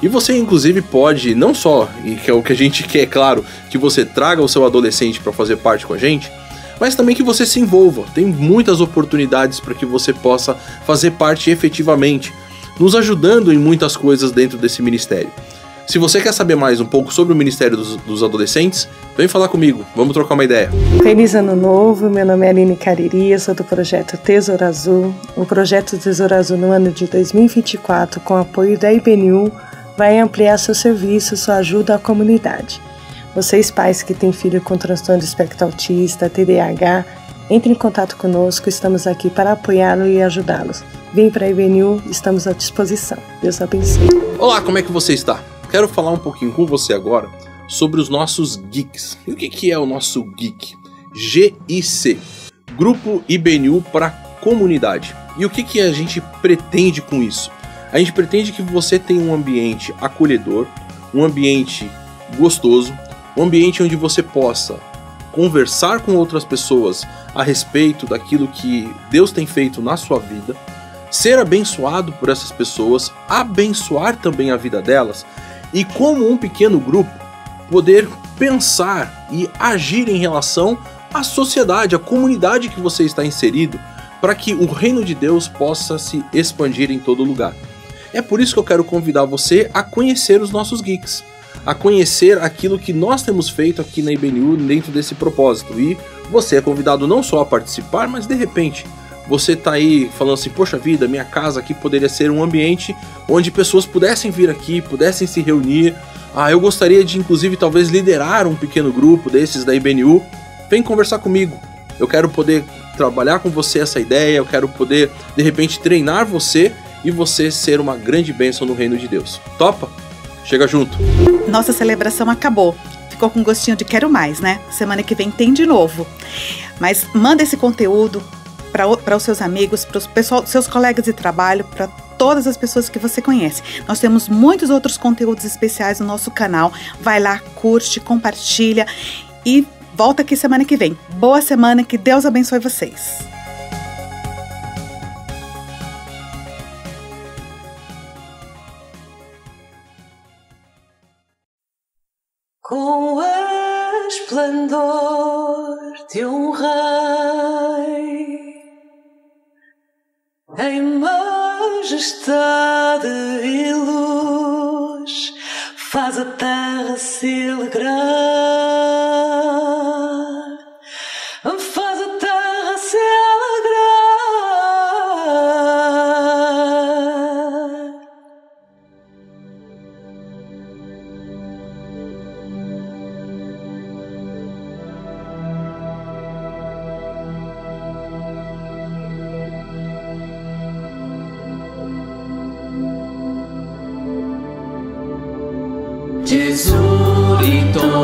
E você inclusive pode, não só, e que é o que a gente quer, claro, que você traga o seu adolescente para fazer parte com a gente, mas também que você se envolva. Tem muitas oportunidades para que você possa fazer parte efetivamente, nos ajudando em muitas coisas dentro desse ministério. Se você quer saber mais um pouco sobre o Ministério dos Adolescentes, vem falar comigo, vamos trocar uma ideia. Feliz Ano Novo, meu nome é Aline Cariri, sou do projeto Tesouro Azul. O projeto Tesouro Azul no ano de 2024, com apoio da IBNU, vai ampliar seu serviço, sua ajuda à comunidade. Vocês pais que têm filho com transtorno do espectro autista, TDAH, entre em contato conosco, estamos aqui para apoiá-lo e ajudá-los. Vem para a IBNU, estamos à disposição. Deus abençoe. Olá, como é que você está? Quero falar um pouquinho com você agora sobre os nossos geeks. E o que é o nosso geek? GIC, Grupo IBNU para Comunidade. E o que a gente pretende com isso? A gente pretende que você tenha um ambiente acolhedor, um ambiente gostoso, um ambiente onde você possa conversar com outras pessoas a respeito daquilo que Deus tem feito na sua vida, ser abençoado por essas pessoas, abençoar também a vida delas e, como um pequeno grupo, poder pensar e agir em relação à sociedade, à comunidade que você está inserido, para que o reino de Deus possa se expandir em todo lugar. É por isso que eu quero convidar você a conhecer os nossos geeks, a conhecer aquilo que nós temos feito aqui na IBNU dentro desse propósito. E você é convidado não só a participar, mas de repente você está aí falando assim, poxa vida, minha casa aqui poderia ser um ambiente onde pessoas pudessem vir aqui, pudessem se reunir. Eu gostaria de inclusive talvez liderar um pequeno grupo desses da IBNU. Vem conversar comigo, eu quero poder trabalhar com você essa ideia, eu quero poder de repente treinar você e você ser uma grande bênção no reino de Deus. Topa? Chega junto. Nossa celebração acabou. Ficou com gostinho de quero mais, né? Semana que vem tem de novo. Mas manda esse conteúdo para os seus amigos, para os seus colegas de trabalho, para todas as pessoas que você conhece. Nós temos muitos outros conteúdos especiais no nosso canal. Vai lá, curte, compartilha e volta aqui semana que vem. Boa semana, que Deus abençoe vocês. Com o esplendor de um rei, em majestade e luz, faz a terra se alegrar, faz a terra se alegrar. Gesù ritorna.